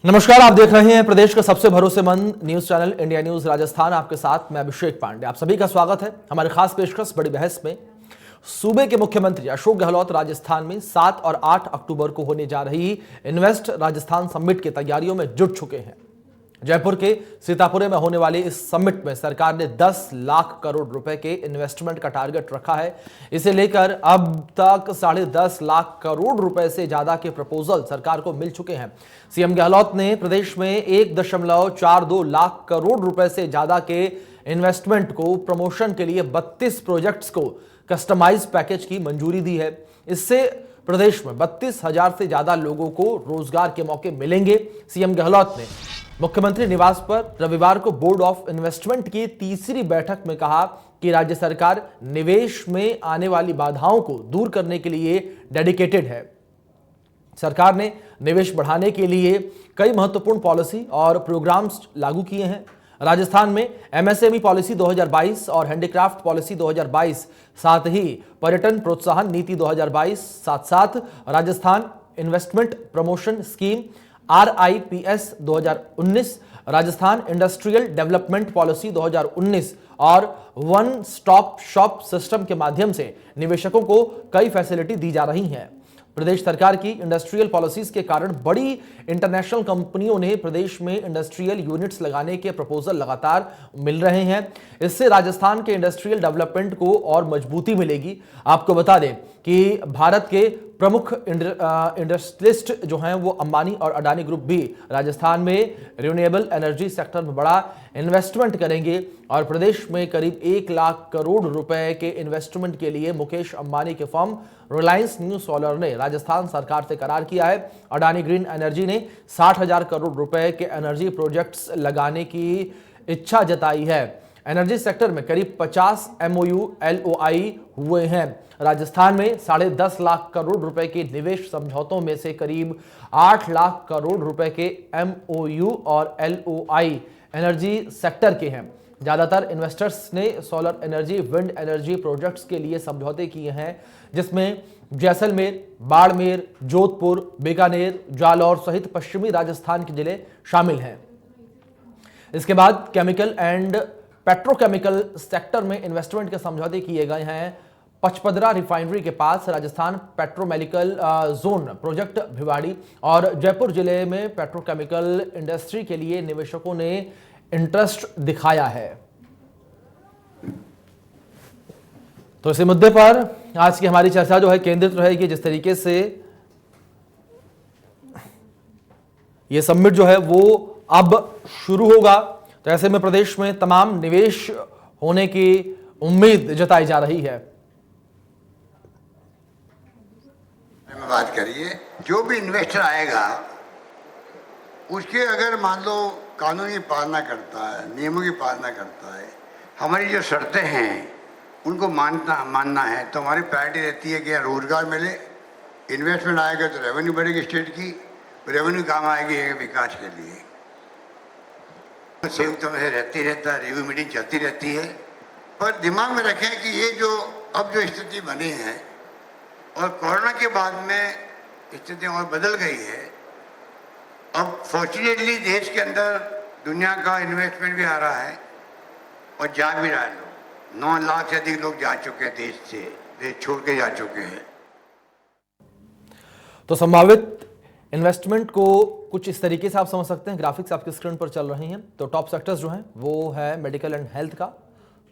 नमस्कार, आप देख रहे हैं प्रदेश का सबसे भरोसेमंद news channel India news Rajasthan. आपके साथ मैं अभिषेक पांडे। आप सभी का स्वागत है हमारे खास पेशकश बड़ी बहस में। सूबे के मुख्यमंत्री अशोक गहलोत राजस्थान में 7 और 8 अक्टूबर को होने जा रही इन्वेस्ट राजस्थान समिट की तैयारियों में जुट चुके हैं। जयपुर के सीतापुर में होने वाली इस समिट में सरकार ने 10 लाख करोड़ रुपए के इन्वेस्टमेंट का टारगेट रखा है। इसे लेकर अब तक 10.5 लाख करोड़ रुपए से ज्यादा के प्रपोजल सरकार को मिल चुके हैं। सीएम गहलोत ने प्रदेश में 1.42 लाख करोड़ रुपए से ज्यादा के इन्वेस्टमेंट को प्रमोशन के लिए 32 प्रोजेक्ट्स को कस्टमाइज पैकेज की मंजूरी दी है। इससे प्रदेश में 32,000 से ज्यादा लोगों को रोजगार के मौके मिलेंगे। सीएम गहलोत ने मुख्यमंत्री निवास पर रविवार को बोर्ड ऑफ इन्वेस्टमेंट की तीसरी बैठक में कहा कि राज्य सरकार निवेश में आने वाली बाधाओं को दूर करने के लिए डेडिकेटेड है। सरकार ने निवेश बढ़ाने के लिए कई महत्वपूर्ण पॉलिसी और प्रोग्राम्स लागू किए हैं। राजस्थान में एमएसएमई पॉलिसी 2022 और हैंडीक्राफ्ट पॉलिसी 2022, साथ ही पर्यटन प्रोत्साहन नीति 2022, साथ Rajasthan investment promotion scheme RIPS 2019, Rajasthan industrial development policy 2019 और वन स्टॉप शॉप सिस्टम के माध्यम से निवेशकों को कई फैसिलिटी दी जा रही हैं। प्रदेश सरकार की इंडस्ट्रियल पॉलिसीज के कारण बड़ी इंटरनेशनल कंपनियों ने प्रदेश में इंडस्ट्रियल यूनिट्स लगाने के प्रपोजल लगातार मिल रहे हैं। इससे राजस्थान के इंडस्ट्रियल डेवलपमेंट को और मजबूती मिलेगी। आपको बता दें कि भारत के प्रमुख इंडस्ट्रियलिस्ट जो हैं वो अंबानी और अडानी ग्रुप भी राजस्थान में रिन्यूएबल एनर्जी सेक्टर में बड़ा इन्वेस्टमेंट करेंगे और प्रदेश में करीब 1 लाख करोड़ रुपए के इन्वेस्टमेंट के लिए मुकेश अंबानी के फर्म रिलायंस न्यू सोलर ने राजस्थान सरकार से करार किया है। अडानी ग्रीन एनर्जी ने 60,000 करोड़ रुपए के एनर्जी प्रोजेक्ट्स लगाने की इच्छा जताई है। एनर्जी सेक्टर में करीब 50 MOU LOI हुए हैं। राजस्थान में 10.5 लाख करोड़ रुपए के निवेश समझौतों में से करीब 8 लाख करोड़ रुपए के MOU और LOI एनर्जी सेक्टर के हैं। ज्यादातर इन्वेस्टर्स ने solar energy, wind energy projects के लिए समझौते किए हैं, जिसमें जैसलमेर, बाड़मेर, जोधपुर, बीकानेर, जालौर सहित पश्चिमी राजस्थान के जिले शामिल हैं। इसके बाद केमिकल एंड पेट्रोकेमिकल सेक्टर में इन्वेस्टमेंट के समझौते किए गए हैं। पचपदरा रिफाइनरी के पास राजस्थान पेट्रोमेडिकल जोन प्रोजेक्ट भिवाड़ी और जयपुर जिले में पेट्रोकेमिकल इंडस्ट्री के लिए निवेशकों ने इंटरेस्ट दिखाया है। तो इसी मुद्दे पर आज की हमारी चर्चा जो है केंद्रित रहेगी। जिस तरीके से यह समिट जो है वो अब शुरू होगा, तो ऐसे में प्रदेश में तमाम निवेश होने की उम्मीद जताई जा रही है। बात करिए, जो भी इन्वेस्टर आएगा उसके अगर मान लो कानून की पालना करता है, नियमों की पालना करता है, हमारी जो शर्तें हैं उनको मानना है, तो हमारी प्रायोरिटी रहती है कि यहाँ रोजगार मिले। इन्वेस्टमेंट आएगा तो रेवेन्यू बढ़ेगी, स्टेट की रेवेन्यू काम आएगी विकास के लिए। संयुक्त में रहता है, रिव्यू मीटिंग चलती रहती है, पर दिमाग में रखें कि ये जो अब जो स्थिति बनी है और कोरोना के बाद में स्थिति और बदल गई है। अब फॉर्चुनेटली देश के अंदर दुनिया का इन्वेस्टमेंट भी आ रहा है और जा भी रहा है। लोग 9 लाख से अधिक लोग जा चुके हैं, देश छोड़ के जा चुके हैं। तो संभावित इन्वेस्टमेंट को कुछ इस तरीके से आप समझ सकते हैं। ग्राफिक्स आपकी स्क्रीन पर चल रही हैं। तो टॉप सेक्टर्स जो हैं वो है मेडिकल एंड हेल्थ का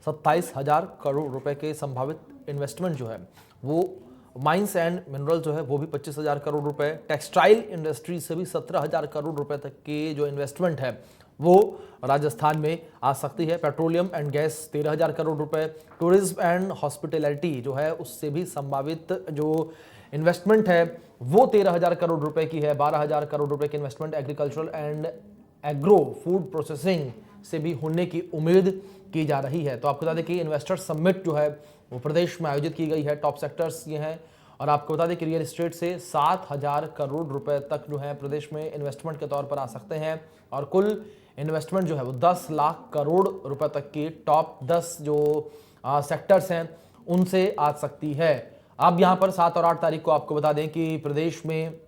27,000 करोड़ रुपए के संभावित इन्वेस्टमेंट जो है वो, माइंस एंड मिनरल जो है वो भी 25,000 करोड़ रुपए, टेक्सटाइल इंडस्ट्री से भी 17,000 करोड़ रुपए तक की जो इन्वेस्टमेंट है वो राजस्थान में आ सकती है। पेट्रोलियम एंड गैस 13,000 करोड़ रुपए, टूरिज्म एंड हॉस्पिटैलिटी जो है उससे भी संभावित जो इन्वेस्टमेंट है वो 13,000 करोड़ रुपए की है। 12,000 करोड़ रुपए की investment agricultural and agro food processing से भी होने की उम्मीद की जा रही है। तो आपको बता दें कि इन्वेस्टर समिट जो है वो प्रदेश में आयोजित की गई है। टॉप सेक्टर्स ये हैं और आपको बता दें कि रियल एस्टेट से 7,000 करोड़ रुपए तक जो है प्रदेश में इन्वेस्टमेंट के तौर पर आ सकते हैं और कुल इन्वेस्टमेंट जो है वो 10 लाख करोड़ रुपए तक की टॉप 10 जो सेक्टर्स हैं उनसे आ सकती है। अब यहां पर 7 और 8 तारीख को आपको बता दें कि प्रदेश में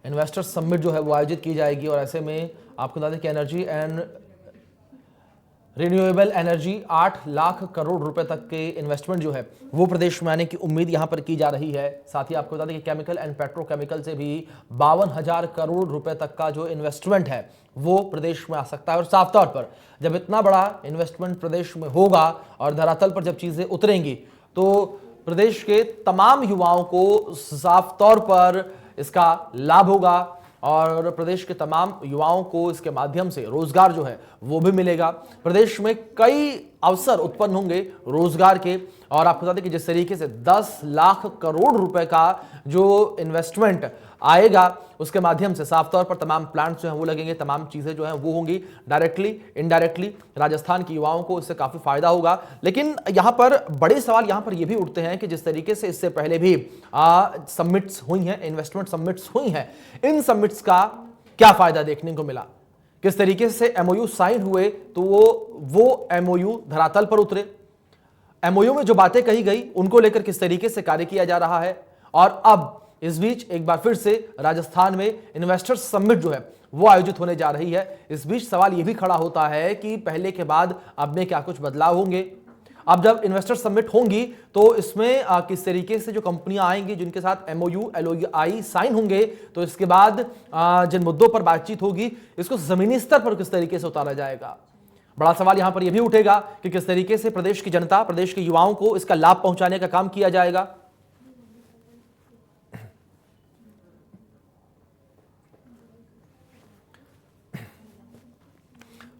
इन्वेस्टर्स समिट जो है वो आयोजित की जाएगी और ऐसे में आपको बता दें कि energy and renewable energy 8 lakh crore रुपए तक के इन्वेस्टमेंट जो है वो प्रदेश में आने की उम्मीद यहां पर की जा रही है। साथ ही आपको बता दें कि केमिकल एंड पेट्रोकेमिकल से भी 52,000 करोड़ रुपए तक का जो इन्वेस्टमेंट है वो प्रदेश में आ सकता है। और साफ तौर पर जब इतना बड़ा इन्वेस्टमेंट प्रदेश में होगा और धरातल पर जब चीजें उतरेंगी तो प्रदेश के तमाम युवाओं को साफ तौर पर इसका लाभ होगा और प्रदेश के तमाम युवाओं को इसके माध्यम से रोजगार जो है वो भी मिलेगा। प्रदेश में कई अवसर उत्पन्न होंगे रोजगार के और आपको बता दें कि जिस तरीके से 10 लाख करोड़ रुपए का जो इन्वेस्टमेंट आएगा उसके माध्यम से साफ तौर पर तमाम प्लांट्स जो हैं वो लगेंगे, तमाम चीजें जो हैं वो होंगी। डायरेक्टली इनडायरेक्टली राजस्थान के युवाओं को इससे काफी फायदा होगा। लेकिन यहां पर बड़े सवाल यहां पर ये भी उठते हैं कि जिस तरीके से इससे पहले भी समिट्स हुई हैं, इन्वेस्टमेंट समिट्स हुई हैं, इन समिट्स का क्या फायदा देखने को मिला, किस तरीके से एमओयू साइन हुए तो वो एमओयू धरातल पर उतरे, एमओयू में जो बातें कही गई उनको लेकर किस तरीके से कार्य किया जा रहा है। और अब इस बीच एक बार फिर से राजस्थान में इन्वेस्टर्स समिट जो है वो आयोजित होने जा रही है। इस बीच सवाल यह भी खड़ा होता है कि पहले के बाद अब में क्या कुछ बदलाव होंगे। अब जब इन्वेस्टर समिट होंगी तो इसमें किस तरीके से जो कंपनियां आएंगी जिनके साथ एमओयू एलओआई साइन होंगे तो इसके बाद जिन मुद्दों पर बातचीत होगी इसको जमीनी स्तर पर किस तरीके से उतारा जाएगा। बड़ा सवाल यहां पर यह भी उठेगा कि किस तरीके से प्रदेश की जनता, प्रदेश के युवाओं को इसका लाभ पहुंचाने का काम किया जाएगा।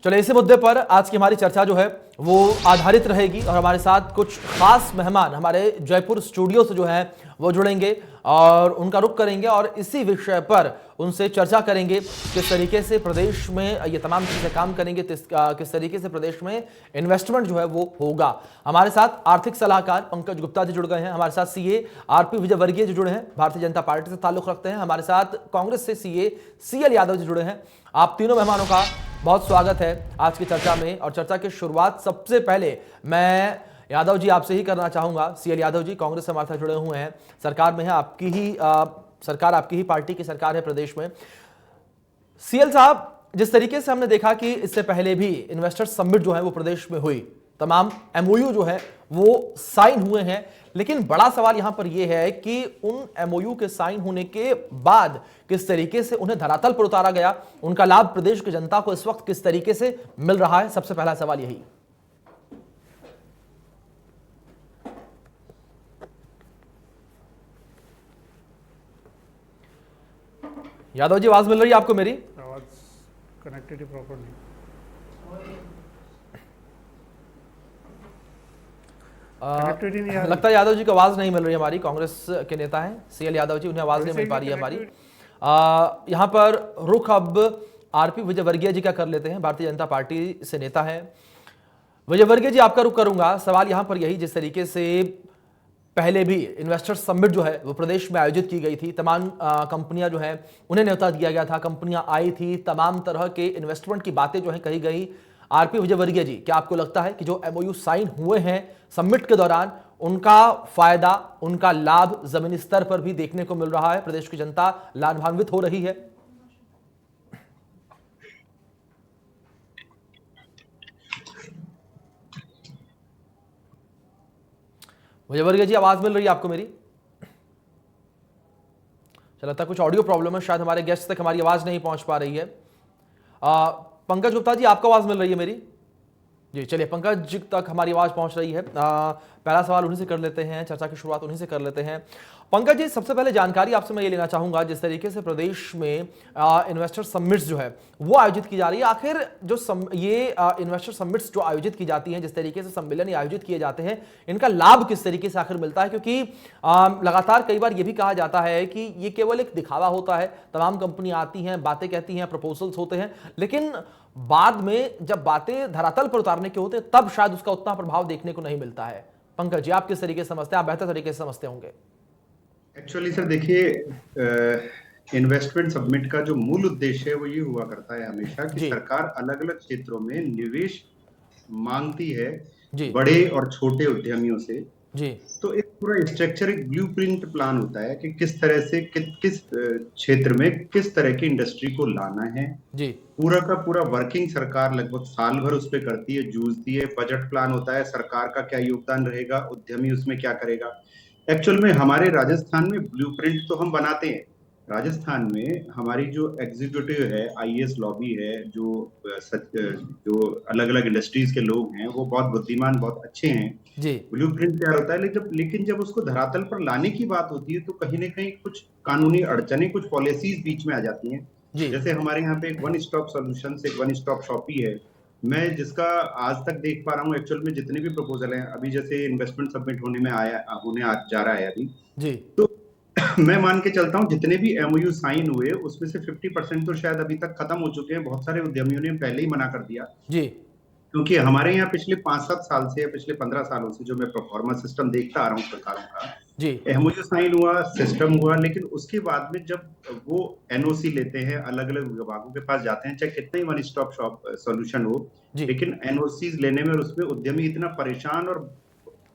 चलो इसी मुद्दे पर आज की हमारी चर्चा जो है वो आधारित रहेगी और हमारे साथ कुछ खास मेहमान हमारे जयपुर स्टूडियो से जो है वो जुड़ेंगे और उनका रुख करेंगे और इसी विषय पर उनसे चर्चा करेंगे किस तरीके से प्रदेश में ये तमाम चीजें काम करेंगे, किस तरीके से प्रदेश में इन्वेस्टमेंट जो है वो होगा। हमारे साथ आर्थिक सलाहकार पंकज गुप्ता जी जुड़ गए हैं, हमारे साथ सीए आरपी विजयवर्गीय जी जुड़े हैं, भारतीय जनता पार्टी से ताल्लुक रखते हैं, हमारे साथ कांग्रेस से सीए सीएल यादव जी जुड़े हैं। आप तीनों मेहमानों का बहुत स्वागत है आज की चर्चा में। और चर्चा की शुरुआत सबसे पहले मैं यादव जी आपसे ही करना चाहूंगा। सीएल यादव जी कांग्रेस से हमारे साथ जुड़े हुए हैं, सरकार में है, आपकी ही सरकार, आपकी ही पार्टी की सरकार है प्रदेश में। सीएल साहब, जिस तरीके से हमने देखा कि इससे पहले भी इन्वेस्टर समिट जो है वो प्रदेश में हुई, तमाम एमओयू जो है वो साइन हुए हैं, लेकिन बड़ा सवाल यहां पर यह है कि उन एमओयू के साइन होने के बाद किस तरीके से उन्हें धरातल पर उतारा गया, उनका लाभ प्रदेश की जनता को इस वक्त किस तरीके से मिल रहा है। सबसे पहला सवाल यही। यादव जी, आवाज मिल रही है आपको मेरी? आवाज कनेक्टेड है प्रॉपर नहीं। कनेक्टेड ही नहीं आ रही। लगता है यादव जी को आवाज नहीं मिल रही हमारी। कांग्रेस के नेता हैं सीएल यादव जी, उन्हें आवाज नहीं मिल पा रही है हमारी। यहां पर रुख अब आरपी विजयवर्गीय जी का कर लेते हैं, भारतीय जनता पार्टी से नेता है। विजयवर्गीय जी, आपका रुख करूंगा। सवाल यहां पर यही, जिस तरीके से पहले भी इन्वेस्टर समिट जो है वो प्रदेश में आयोजित की गई थी, तमाम कंपनियां जो है उन्हें न्योता दिया गया था, कंपनियां आई थी, तमाम तरह के इन्वेस्टमेंट की बातें जो है कही गई। आरपी विजयवर्गीय जी, क्या आपको लगता है कि जो एमओयू साइन हुए हैं समिट के दौरान उनका फायदा, उनका लाभ जमीनी स्तर पर भी देखने को मिल रहा है, प्रदेश की जनता लाभान्वित हो रही है? विजयवर्गीय जी, आवाज मिल रही है आपको मेरी? चलो, लगता है कुछ ऑडियो प्रॉब्लम है, शायद हमारे गेस्ट तक हमारी आवाज नहीं पहुंच पा रही है। पंकज गुप्ता जी, आपको आवाज मिल रही है मेरी? जी, चलिए, पंकज जी तक हमारी आवाज पहुंच रही है। पहला सवाल उन्हीं से कर लेते हैं, चर्चा की शुरुआत उन्हीं से कर लेते हैं। पंकज जी, सबसे पहले जानकारी आपसे मैं ये लेना चाहूंगा, जिस तरीके से प्रदेश में इन्वेस्टर समिट्स जो है वो आयोजित की जा रही है, आखिर जो ये इन्वेस्टर समिट्स जो आयोजित की जाती हैं, जिस तरीके से सम्मेलन ये आयोजित किए जाते हैं, इनका लाभ किस तरीके से आखिर मिलता है? क्योंकि लगातार कई बार ये भी कहा जाता है कि ये केवल एक दिखावा होता है, तमाम कंपनियां आती हैं, बातें कहती हैं, प्रपोजल्स होते हैं, लेकिन बाद में जब बातें धरातल पर उतारने के होते हैं तब शायद उसका उतना प्रभाव देखने को नहीं मिलता है। पंकज जी, आप किस तरीके से समझते हैं? आप बेहतर तरीके से समझते होंगे। एक्चुअली सर देखिए, इन्वेस्टमेंट समिट का जो मूल उद्देश्य है वो ये हुआ करता है हमेशा कि सरकार अलग अलग क्षेत्रों में निवेश मांगती है बड़े और छोटे उद्यमियों से, जी तो एक पूरा स्ट्रक्चर, एक ब्लूप्रिंट प्लान होता है कि किस तरह से किस क्षेत्र में किस तरह की इंडस्ट्री को लाना है। जी पूरा का पूरा वर्किंग सरकार लगभग साल भर उस पर करती है, जूझती है। बजट प्लान होता है, सरकार का क्या योगदान रहेगा, उद्यमी उसमें क्या करेगा। एक्चुअल में हमारे राजस्थान में ब्लूप्रिंट तो हम बनाते हैं। राजस्थान में हमारी जो एग्जीक्यूटिव है, आईएएस लॉबी है, जो अलग अलग इंडस्ट्रीज के लोग हैं, वो बहुत बुद्धिमान, बहुत अच्छे हैं। जी ब्लूप्रिंट तैयार होता है, लेकिन जब उसको धरातल पर लाने की बात होती है तो कहीं ना कहीं कुछ कानूनी अड़चने, कुछ पॉलिसीज बीच में आ जाती हैं। जी जैसे हमारे यहाँ पे एक वन स्टॉप सॉल्यूशन, एक वन स्टॉप शॉपी है। मैं जिसका आज तक देख पा रहा हूँ, एक्चुअल में जितने भी प्रपोजल हैं, अभी जैसे इन्वेस्टमेंट सबमिट जा रहा है अभी, जी तो मैं मान के चलता हूँ जितने भी एमओयू साइन हुए उसमें से 50% तो शायद अभी तक खत्म हो चुके हैं। बहुत सारे उद्यमियों ने पहले ही मना कर दिया, जी क्योंकि हमारे यहाँ पिछले 5-7 साल से या पिछले 15 सालों से जो मैं परफॉर्मेंस सिस्टम देखता आ रहा हूँ सरकारों का, जी एमओयू साइन हुआ, सिस्टम हुआ, लेकिन उसके बाद में जब वो एनओसी लेते हैं, अलग अलग विभागों के पास जाते हैं, चाहे कितना ही वन स्टॉप शॉप सॉल्यूशन हो, जी लेकिन एनओसी लेने में और उसमें उद्यमी इतना परेशान और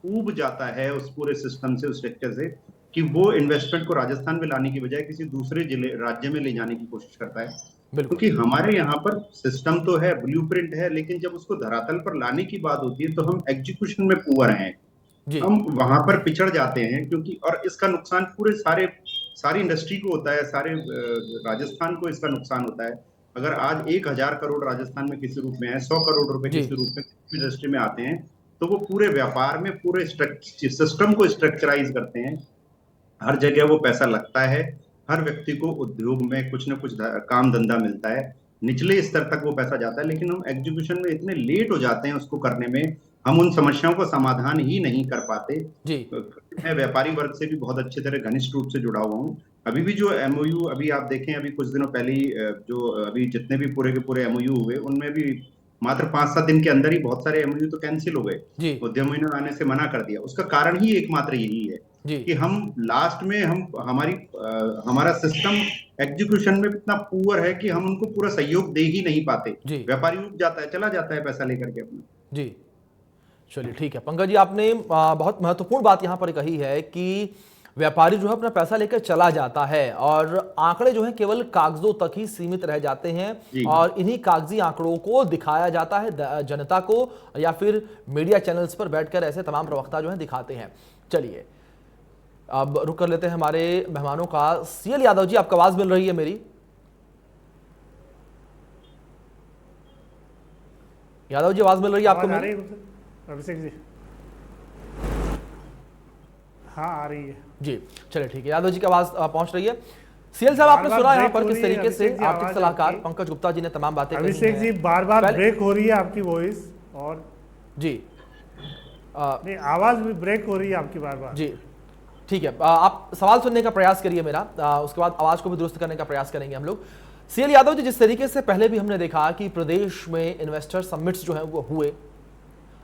ऊब जाता है उस पूरे सिस्टम से, उस सेक्टर से, कि वो इन्वेस्टमेंट को राजस्थान में लाने की बजाय किसी दूसरे जिले राज्य में ले जाने की कोशिश करता है। बिल्कुल क्योंकि हमारे यहाँ पर सिस्टम तो है, ब्लूप्रिंट है, लेकिन जब उसको धरातल पर लाने की बात होती है तो हम एग्जीक्यूशन में पुअर हैं। जी हम वहां पर पिछड़ जाते हैं, क्योंकि और इसका नुकसान पूरे सारी इंडस्ट्री को होता है, सारे राजस्थान को इसका नुकसान होता है। अगर आज 1,000 करोड़ राजस्थान में किसी रूप में है, 100 करोड़ रुपए जी किसी रूप में इंडस्ट्री में आते हैं, तो वो पूरे व्यापार में पूरे सिस्टम को स्ट्रक्चराइज करते हैं। हर जगह वो पैसा लगता है, हर व्यक्ति को उद्योग में कुछ ना कुछ काम धंधा मिलता है, निचले स्तर तक वो पैसा जाता है, लेकिन हम एग्जीक्यूशन में इतने लेट हो जाते हैं उसको करने में, हम उन समस्याओं का समाधान ही नहीं कर पाते। जी मैं व्यापारी वर्ग से भी बहुत अच्छी तरह घनिष्ठ रूप से जुड़ा हुआ हूँ। अभी भी जो एमओयू, अभी आप देखें, अभी कुछ दिनों पहले ही जो अभी जितने भी पूरे के पूरे एमओयू हुए, उनमें भी मात्र 5-7 दिन के अंदर ही बहुत सारे एमओयू तो कैंसिल हो गए, जी उद्यमियों ने आने से मना कर दिया। उसका कारण ही एकमात्र यही है जी कि हम लास्ट में हमारा सिस्टम एग्जीक्यूशन में इतना पुअर है कि हम उनको पूरा सहयोग दे ही नहीं पाते। जी व्यापारी उब जाता है, चला जाता है पैसा लेकर के अपना। जी चलिए ठीक है पंकज जी, आपने बहुत महत्वपूर्ण बात यहाँ पर कही है कि व्यापारी जो है अपना पैसा लेकर चला जाता है और आंकड़े जो हैं केवल कागजों तक ही सीमित रह जाते हैं और इन्हीं कागजी आंकड़ों को दिखाया जाता है जनता को, या फिर मीडिया चैनल्स पर बैठकर ऐसे तमाम प्रवक्ता जो हैं दिखाते हैं। चलिए अब रुक कर लेते हैं हमारे मेहमानों का। सीएल यादव जी, आपको आवाज मिल रही है मेरी? यादव जी आवाज मिल रही है आपको मेरी? अभिषेक जी, हाँ आ रही है जी। चलिए ठीक है, यादव जी की आवाज पहुंच रही है। सीएल साहब, आपने सुना यहाँ पर किस तरीके से आर्थिक सलाहकार पंकज गुप्ता जी ने तमाम बातें कही हैं। अभिषेक जी, बार बार ब्रेक हो रही है आपकी वॉइस, और जी नहीं, आवाज भी ब्रेक हो रही है आपकी बार बार। जी ठीक है, आप सवाल सुनने का प्रयास करिए मेरा, उसके बाद आवाज को भी दुरुस्त करने का प्रयास करेंगे हम लोग। सीएल यादव जी, जिस तरीके से पहले भी हमने देखा कि प्रदेश में इन्वेस्टर समिट्स जो हैं वो हुए,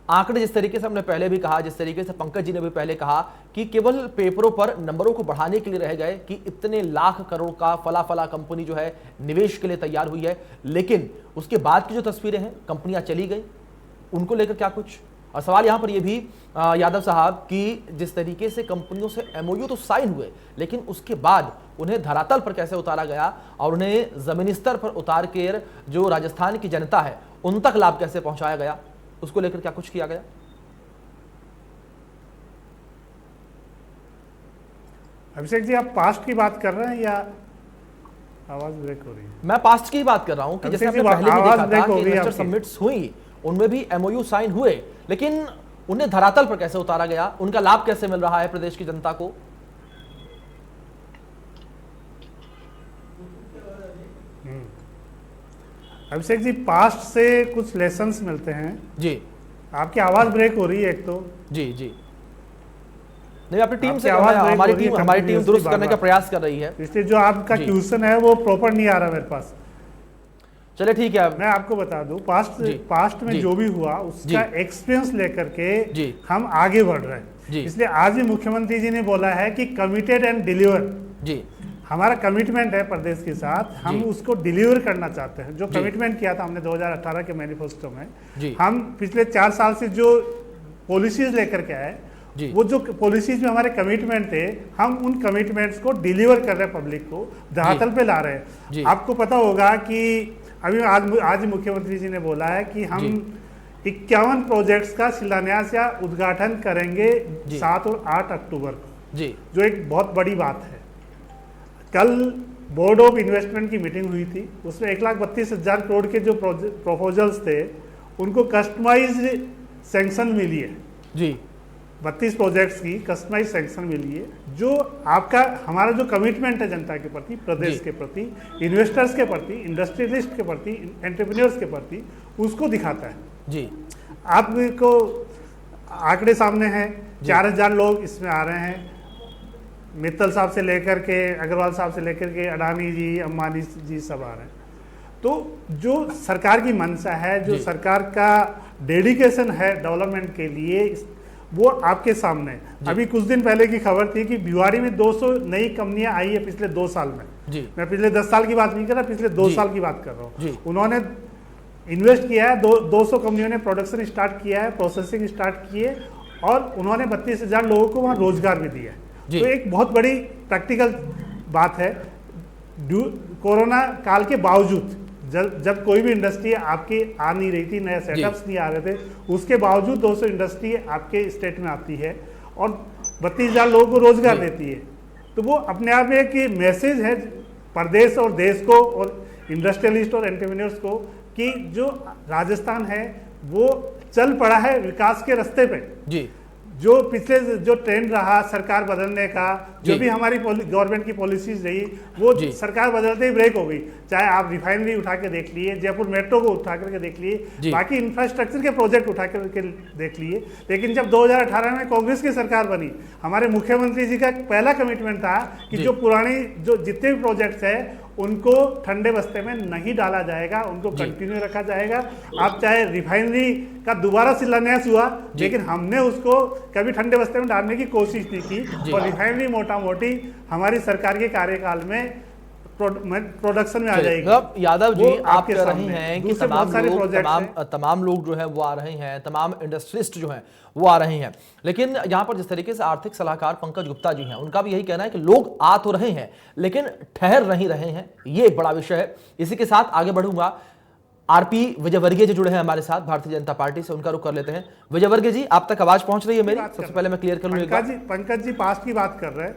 आंकड़े जिस तरीके से हमने पहले भी कहा, जिस तरीके से पंकज जी ने भी पहले कहा कि केवल पेपरों पर नंबरों को बढ़ाने के लिए रह गए कि इतने लाख करोड़ का फला कंपनी जो है निवेश के लिए तैयार हुई है, लेकिन उसके बाद की जो तस्वीरें हैं, कंपनियां चली गई, उनको लेकर क्या कुछ? और सवाल यहां पर यह भी यादव साहब कि जिस तरीके से कंपनियों से एमओयू तो साइन हुए, लेकिन उसके बाद उन्हें धरातल पर कैसे उतारा गया और उन्हें जमीनी स्तर पर उतार कर जो राजस्थान की जनता है उन तक लाभ कैसे पहुंचाया गया, उसको लेकर क्या कुछ किया गया? अभिषेक जी, आप पास्ट की बात कर रहे हैं या आवाज ब्रेक हो रही है? मैं पास्ट की बात कर रहा हूं कि जैसे हमने पहले भी देखा था कि इन्वेस्टर समिट्स हुई, उनमें भी एमओयू साइन हुए, लेकिन उन्हें धरातल पर कैसे उतारा गया, उनका लाभ कैसे मिल रहा है प्रदेश की जनता को? अभिषेक जी, पास्ट से कुछ लेसन्स मिलते हैं जी। आपकी आवाज ब्रेक हो रही है एक तो। जी जी नहीं, अपनी टीम से हमारी टीम दुरुस्त करने का प्रयास कर रही है, इसलिए जो आपका क्वेश्चन है वो प्रॉपर नहीं आ रहा मेरे पास। चलिए ठीक है, मैं आपको बता दूं, पास्ट में जो भी हुआ उसका एक्सपीरियंस लेकर के हम आगे बढ़ रहे हैं। इसलिए आज भी मुख्यमंत्री जी ने बोला है कि कमिटेड एंड डिलीवर। जी, हमारा कमिटमेंट है प्रदेश के साथ, हम उसको डिलीवर करना चाहते हैं। जो कमिटमेंट किया था हमने 2018 के मैनिफेस्टो में, हम पिछले 4 साल से जो पॉलिसीज लेकर के आए वो जो पॉलिसीज में हमारे कमिटमेंट थे, हम उन कमिटमेंट्स को डिलीवर कर रहे हैं, पब्लिक को धरातल पे ला रहे हैं। आपको पता होगा कि अभी आज मुख्यमंत्री जी ने बोला है कि हम 51 प्रोजेक्ट्स का शिलान्यास या उद्घाटन करेंगे 7 और 8 अक्टूबर को, जो एक बहुत बड़ी बात है। कल बोर्ड ऑफ इन्वेस्टमेंट की मीटिंग हुई थी, उसमें 1,32,000 करोड़ के जो प्रपोजल्स थे उनको कस्टमाइज्ड सैंक्शन मिली है। 32 प्रोजेक्ट्स की कस्टमाइज सैंक्शन मिली है, जो आपका हमारा जो कमिटमेंट है जनता के प्रति, प्रदेश के प्रति, इन्वेस्टर्स के प्रति, इंडस्ट्रियलिस्ट के प्रति, एंटरप्रेन्योर्स के प्रति, उसको दिखाता है। आपको आंकड़े सामने हैं, 4,000 लोग इसमें आ रहे हैं, मित्तल साहब से लेकर के, अग्रवाल साहब से लेकर के, अडानी जी, अंबानी जी सब आ रहे हैं। तो जो सरकार की मंशा है, जो सरकार का डेडिकेशन है डेवलपमेंट के लिए, वो आपके सामने है। अभी कुछ दिन पहले की खबर थी कि भिवाड़ी में 200 नई कंपनियां आई है पिछले 2 साल में। मैं पिछले 10 साल की बात नहीं कर रहा, पिछले 2 साल की बात कर रहा हूँ। उन्होंने इन्वेस्ट किया है, 200 कंपनियों ने प्रोडक्शन स्टार्ट किया है, प्रोसेसिंग स्टार्ट किए, और उन्होंने 32,000 लोगों को वहाँ रोजगार भी दिया है। तो एक बहुत बड़ी प्रैक्टिकल बात है। कोरोना काल के बावजूद जब कोई भी इंडस्ट्री आपकी आ नहीं रही थी, नए सेटअप्स नहीं आ रहे थे, उसके बावजूद 200 इंडस्ट्री आपके स्टेट में आती है और 32,000 लोगों को रोजगार देती है। तो वो अपने आप में एक मैसेज है प्रदेश और देश को और इंडस्ट्रियलिस्ट और एंटरप्रेन्योर्स को कि जो राजस्थान है वो चल पड़ा है विकास के रास्ते पे। जो पिछले जो ट्रेंड रहा सरकार बदलने का, जो भी हमारी गवर्नमेंट की पॉलिसीज रही, वो सरकार बदलते ही ब्रेक हो गई। चाहे आप रिफाइनरी उठा के देख लिए, जयपुर मेट्रो को उठा करके देख लिए, बाकी इंफ्रास्ट्रक्चर के प्रोजेक्ट उठा करके देख लिए। लेकिन जब 2018 में कांग्रेस की सरकार बनी, हमारे मुख्यमंत्री जी का पहला कमिटमेंट था कि जो पुरानी जो जितने भी प्रोजेक्ट्स है उनको ठंडे बस्ते में नहीं डाला जाएगा, उनको कंटिन्यू रखा जाएगा। आप चाहे रिफाइनरी का दोबारा शिलान्यास हुआ, लेकिन हमने उसको कभी ठंडे बस्ते में डालने की कोशिश नहीं की, और रिफाइनरी मोटा मोटी हमारी सरकार के कार्यकाल में प्रोडक्शन में आ जाएगी। यादव जी, आप कह रहे हैं कि तमाम लोग जो है वो आ रहे हैं, तमाम इंडस्ट्रियलिस्ट जो हैं वो आ रहे हैं, लेकिन यहाँ पर जिस तरीके से आर्थिक सलाहकार पंकज गुप्ता जी हैं, उनका भी यही कहना है कि लोग आ तो रहे हैं लेकिन ठहर नहीं रहे हैं। ये एक बड़ा विषय है। इसी के साथ आगे बढ़ूंगा। आरपी विजयवर्गीय जी जुड़े हैं हमारे साथ भारतीय जनता पार्टी से, उनका रुख कर लेते हैं। विजयवर्गीय जी, आप तक आवाज पहुंच रही है मेरी? सबसे पहले मैं क्लियर कर लूं। पंकज जी पास्ट की बात कर रहे हैं।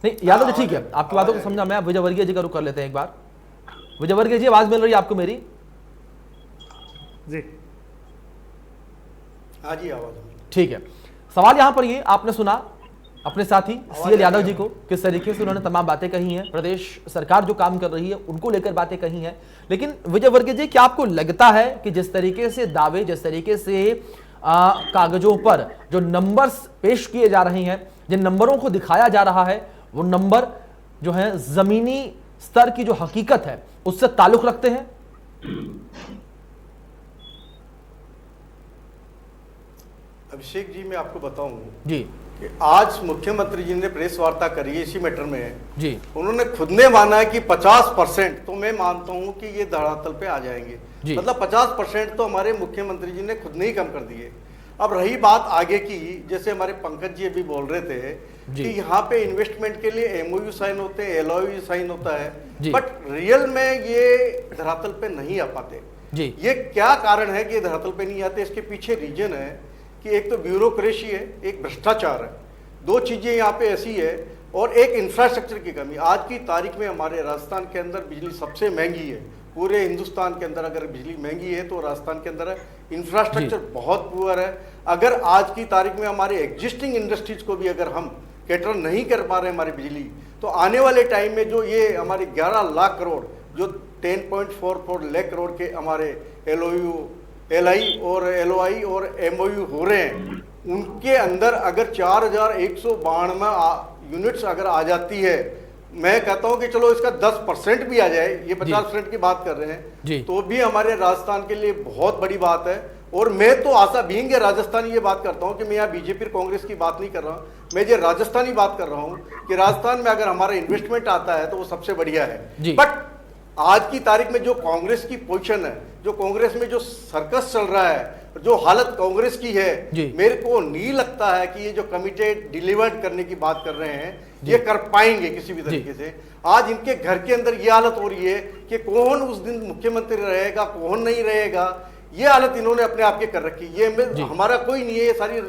नहीं यादव जी, ठीक है, आपकी बातों को समझा मैं। विजयवर्गीय जी का रुख कर लेते हैं एक बार। विजयवर्गीय जी, आवाज मिल रही है आपको मेरी? जी हाँ जी, आवाज। ठीक है। सवाल यहां पर ये, आपने सुना अपने साथी सीएल यादव जी को, किस तरीके से उन्होंने तमाम बातें कही हैं, प्रदेश सरकार जो काम कर रही है उनको लेकर बातें कही हैं। लेकिन विजयवर्गीय जी, क्या आपको लगता है कि जिस तरीके से दावे, जिस तरीके से कागजों पर जो नंबर्स पेश किए जा रहे हैं, जिन नंबरों को दिखाया जा रहा है, वो नंबर जो है जमीनी स्तर की जो हकीकत है उससे ताल्लुक रखते हैं? अभिषेक जी, मैं आपको बताऊं जी कि आज मुख्यमंत्री जी ने प्रेस वार्ता करी है इसी मैटर में जी। उन्होंने खुद ने माना है कि 50%, तो मैं मानता हूं कि ये धरातल पे आ जाएंगे। मतलब 50% तो हमारे मुख्यमंत्री जी ने खुद ने ही कम कर दिए। अब रही बात आगे की, जैसे हमारे पंकज जी अभी बोल रहे थे कि यहाँ पे इन्वेस्टमेंट के लिए MOU साइन होते हैं, LOU साइन होता है, बट रियल में ये धरातल पे नहीं आ पाते। ये क्या कारण है कि ये धरातल पे नहीं आते? इसके पीछे रीजन है कि एक तो ब्यूरोक्रेसी है, एक भ्रष्टाचार है। 2 चीजें यहाँ पे ऐसी है, और एक इंफ्रास्ट्रक्चर की कमी। आज की तारीख में हमारे राजस्थान के अंदर बिजली सबसे महंगी है। पूरे हिंदुस्तान के अंदर अगर बिजली महंगी है तो राजस्थान के अंदर है। इंफ्रास्ट्रक्चर बहुत पुअर है। अगर आज की तारीख में हमारे एग्जिस्टिंग इंडस्ट्रीज को भी अगर हम कैटर नहीं कर पा रहे हमारी बिजली, तो आने वाले टाइम में जो ये हमारे 11 लाख करोड़, जो 10.44 लाख करोड़ के हमारे LI और MOU हो रहे हैं, उनके अंदर अगर 4,192 यूनिट्स अगर आ जाती है, मैं कहता हूं कि चलो इसका 10% भी आ जाए, ये 50% की बात कर रहे हैं, तो भी हमारे राजस्थान के लिए बहुत बड़ी बात है। और मैं तो आशा बीइंग राजस्थानी ये बात करता हूं कि मैं यहाँ बीजेपी और कांग्रेस की बात नहीं कर रहा हूं, मैं ये राजस्थानी बात कर रहा हूं कि राजस्थान में अगर हमारा इन्वेस्टमेंट आता है तो वो सबसे बढ़िया है। बट आज की तारीख में जो कांग्रेस की पोजीशन है, जो कांग्रेस में जो सर्कस चल रहा है, जो हालत कांग्रेस की है, मेरे को नहीं लगता है कि ये जो कमिटेड डिलीवर्ड करने की बात कर रहे हैं ये कर पाएंगे किसी भी तरीके से। आज इनके घर के अंदर ये हालत हो रही है कि कौन उस दिन मुख्यमंत्री रहेगा, कौन नहीं रहेगा, ये हालत इन्होंने अपने आप के कर रखी। ये हमारा कोई नहीं है, ये सारी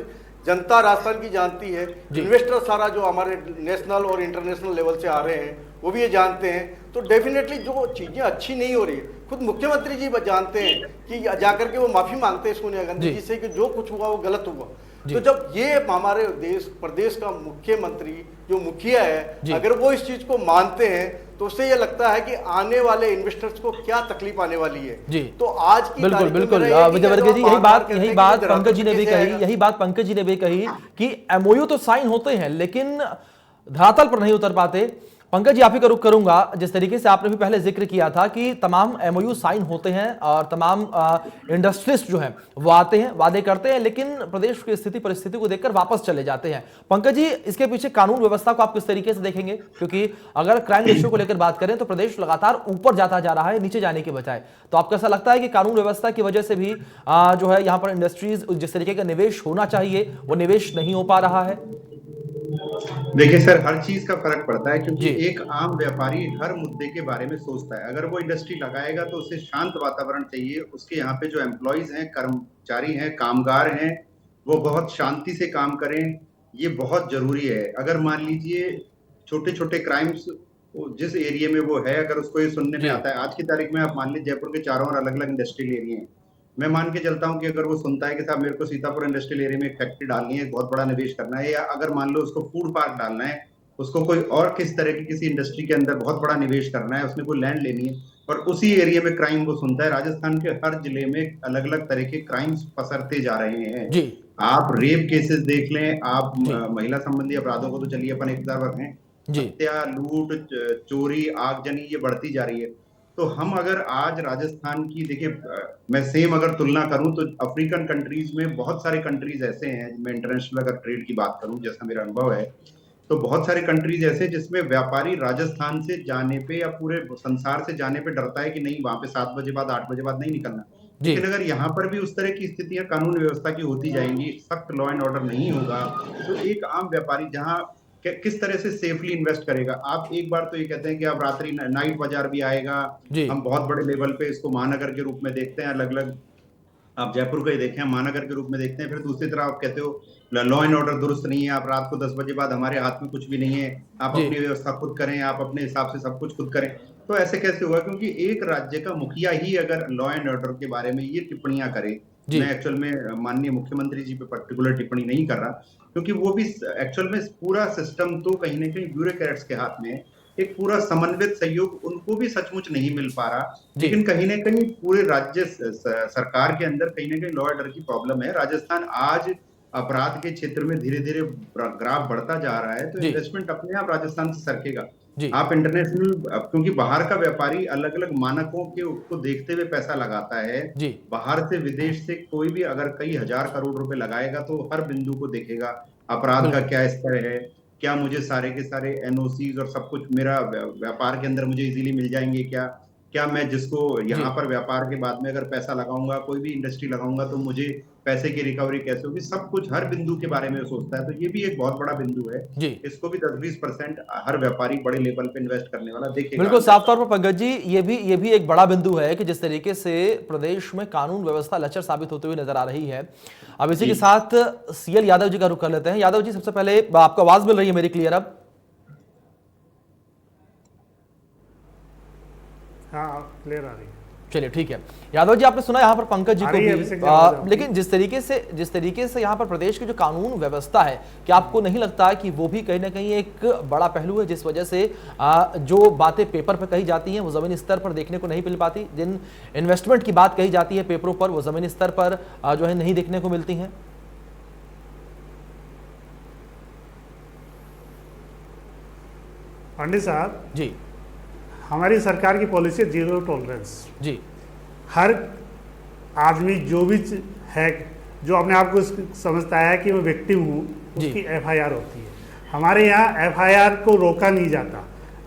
जनता राजस्थान की जानती है। इन्वेस्टर सारा जो हमारे नेशनल और इंटरनेशनल लेवल से आ रहे हैं वो भी ये जानते हैं। तो डेफिनेटली जो चीजें अच्छी नहीं हो रही, खुद मुख्यमंत्री जी जानते हैं कि जाकर के वो माफी मांगते हैं सोनिया गांधी जी से कि जो कुछ हुआ वो गलत हुआ। तो जब ये हमारे प्रदेश का मुख्यमंत्री जो मुखिया है, अगर वो इस चीज को मानते हैं तो उससे ये लगता है कि आने वाले इन्वेस्टर्स को क्या तकलीफ आने वाली है। तो आज की बिल्कुल बिल्कुल विजयवर्गीय जी, यही बात पंकज जी ने भी कही कि एमओयू तो साइन होते हैं लेकिन धरातल पर नहीं उतर पाते। पंकज जी, आप ही का रुख करूंगा। जिस तरीके से आपने भी पहले जिक्र किया था कि तमाम एमओयू साइन होते हैं और तमाम इंडस्ट्रिस्ट जो हैं वो आते हैं, वादे करते हैं, लेकिन प्रदेश की स्थिति परिस्थिति को देखकर वापस चले जाते हैं। पंकज जी, इसके पीछे कानून व्यवस्था को आप किस तरीके से देखेंगे? क्योंकि अगर क्राइम रेशियो को लेकर बात करें तो प्रदेश लगातार ऊपर जाता जा रहा है, नीचे जाने के बजाय। तो आपको ऐसा लगता है कि कानून व्यवस्था की वजह से भी जो है यहाँ पर इंडस्ट्रीज जिस तरीके का निवेश होना चाहिए वो निवेश नहीं हो पा रहा है? देखिए सर, हर चीज का फर्क पड़ता है क्योंकि एक आम व्यापारी हर मुद्दे के बारे में सोचता है। अगर वो इंडस्ट्री लगाएगा तो उसे शांत वातावरण चाहिए, उसके यहाँ पे जो एम्प्लॉइज हैं, कर्मचारी हैं, कामगार हैं, वो बहुत शांति से काम करें, ये बहुत जरूरी है। अगर मान लीजिए छोटे छोटे क्राइम्स जिस एरिया में वो है, अगर उसको ये सुनने में आता है, आज की तारीख में आप मान लीजिए जयपुर के चारों और अलग अलग इंडस्ट्रियल एरिया हैं, मैं मान के चलता हूं कि अगर वो सुनता है कि साहब मेरे को सीतापुर इंडस्ट्रियल एरिया में एक फैक्ट्री डालनी है, बहुत बड़ा निवेश करना है, या अगर मान लो उसको फूड पार्क डालना है, उसको कोई और किस तरह की किसी इंडस्ट्री के अंदर बहुत बड़ा निवेश करना है, उसने कोई लैंड लेनी है, और उसी एरिया में क्राइम वो सुनता है। राजस्थान के हर जिले में अलग अलग तरह के क्राइम्स पसरते जा रहे हैं। आप रेप केसेस देख लें, आप महिला संबंधी अपराधों को तो चलिए अपन एक तरफ रखें, हत्या, लूट, चोरी, आगजनी ये बढ़ती जा रही है। तो हम अगर आज राजस्थान की देखिए, मैं सेम अगर तुलना करूं तो अफ्रीकन कंट्रीज में बहुत सारे कंट्रीज ऐसे हैं, मैं इंटरनेशनल अगर ट्रेड की बात करूं जैसा मेरा अनुभव है, तो बहुत सारे कंट्रीज ऐसे जिसमें व्यापारी राजस्थान से जाने पे या पूरे संसार से जाने पे डरता है कि नहीं वहां पे 7 बजे बाद 8 बजे बाद नहीं निकलना। लेकिन अगर यहाँ पर भी उस तरह की स्थितियां कानून व्यवस्था की होती जाएंगी, सख्त लॉ एंड ऑर्डर नहीं होगा, तो एक आम व्यापारी जहाँ किस तरह से सेफली इन्वेस्ट करेगा। आप एक बार तो ये कहते हैं कि अब रात्रि नाइट बाजार भी आएगा, हम बहुत बड़े लेवल पे इसको महानगर के रूप में देखते हैं, अलग अलग आप जयपुर को ही देखें, महानगर के रूप में देखते हैं। फिर दूसरी तरफ आप कहते हो लॉ एंड ऑर्डर दुरुस्त नहीं है, आप रात को 10 बजे बाद हमारे हाथ में कुछ भी नहीं है, आप अपनी व्यवस्था खुद करें, आप अपने हिसाब से सब कुछ खुद करें। तो ऐसे कैसे होगा? क्योंकि एक राज्य का मुखिया ही अगर लॉ एंड ऑर्डर के बारे में ये टिप्पणियां करे, मैं एक्चुअल में माननीय मुख्यमंत्री जी पे पर्टिकुलर टिप्पणी नहीं कर रहा, क्योंकि वो भी एक्चुअल में पूरा सिस्टम तो कहीं ना कहीं ब्यूरोक्रेट्स के हाथ में है, एक पूरा समन्वित सहयोग उनको भी सचमुच नहीं मिल पा रहा। लेकिन कहीं ना कहीं पूरे राज्य सरकार के अंदर कहीं ना कहीं लॉ ऑर्डर की प्रॉब्लम है। राजस्थान आज अपराध के क्षेत्र में धीरे धीरे ग्राफ बढ़ता जा रहा है, तो इन्वेस्टमेंट अपने आप राजस्थान से सरकेगा। आप इंटरनेशनल, क्योंकि बाहर का व्यापारी अलग अलग मानकों के उसको देखते हुए पैसा लगाता है, बाहर से विदेश से कोई भी अगर कई हजार करोड़ रुपए लगाएगा तो हर बिंदु को देखेगा, अपराध का क्या स्तर है, क्या मुझे सारे के सारे एनओसीज और सब कुछ मेरा व्यापार के अंदर मुझे इजीली मिल जाएंगे, क्या मैं जिसको यहाँ पर व्यापार के बाद में अगर पैसा लगाऊंगा, कोई भी इंडस्ट्री लगाऊंगा, तो मुझे पैसे की रिकवरी कैसे होगी, सब कुछ हर बिंदु के बारे में सोचता है। तो ये भी एक बहुत बड़ा बिंदु है, इसको भी 10-20% हर व्यापारी बड़े लेवल पे इन्वेस्ट करने वाला देखेगा। बिल्कुल साफ तौर पर पंकज जी, ये भी एक बड़ा बिंदु है कि जिस तरीके से प्रदेश में कानून व्यवस्था लचर साबित होते हुए नजर आ रही है। अब इसी के साथ सीएल यादव जी का रुख कर लेते हैं। यादव जी, सबसे पहले आपको आवाज मिल रही है मेरी क्लियर? अब हाँ, क्लियर आ रही है। चलिए ठीक है। यादव जी, आपने सुना यहाँ पर पंकज जी को भी, लेकिन जिस तरीके से यहाँ पर प्रदेश की जो कानून व्यवस्था है, क्या आपको नहीं लगता कि वो भी कहीं ना कहीं एक बड़ा पहलू है जिस वजह से जो बातें पेपर पर कही जाती हैं वो जमीनी स्तर पर देखने को नहीं मिल पाती? जिन इन्वेस्टमेंट की बात कही जाती है पेपरों पर, वो जमीनी स्तर पर जो है नहीं देखने को मिलती हैं? पांडे साहब जी, हमारी सरकार की पॉलिसी है जीरो टॉलरेंस जी। हर आदमी जो भी है, जो अपने आप को समझता है कि मैं विक्टिम हूँ, उसकी एफआईआर होती है। हमारे यहाँ एफआईआर को रोका नहीं जाता।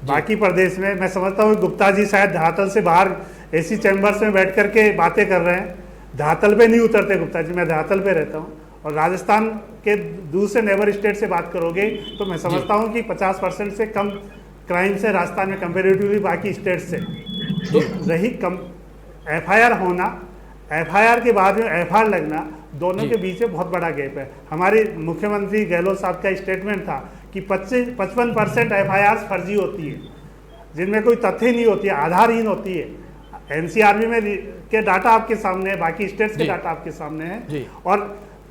बाकी प्रदेश में मैं समझता हूँ गुप्ता जी शायद धरातल से बाहर एसी चैम्बर्स में बैठ करके बातें कर रहे हैं, धरातल पे नहीं उतरते गुप्ता जी। मैं धरातल पे रहता हूँ और राजस्थान के दूसरे नेबर स्टेट से बात करोगे तो मैं समझता हूँ कि 50% से कम क्राइम से राजस्थान में कंपेरेटिवली बाकी स्टेट से। तो रही कम FIR होना, FIR के बाद में FIR लगना, दोनों के बीच में बहुत बड़ा गैप है। हमारे मुख्यमंत्री गहलोत साहब का स्टेटमेंट था कि 55% FIR फर्जी होती है, जिनमें कोई तथ्य नहीं होती है, आधारहीन होती है। NCRB में के डाटा आपके सामने है, बाकी स्टेट्स के डाटा आपके सामने है। और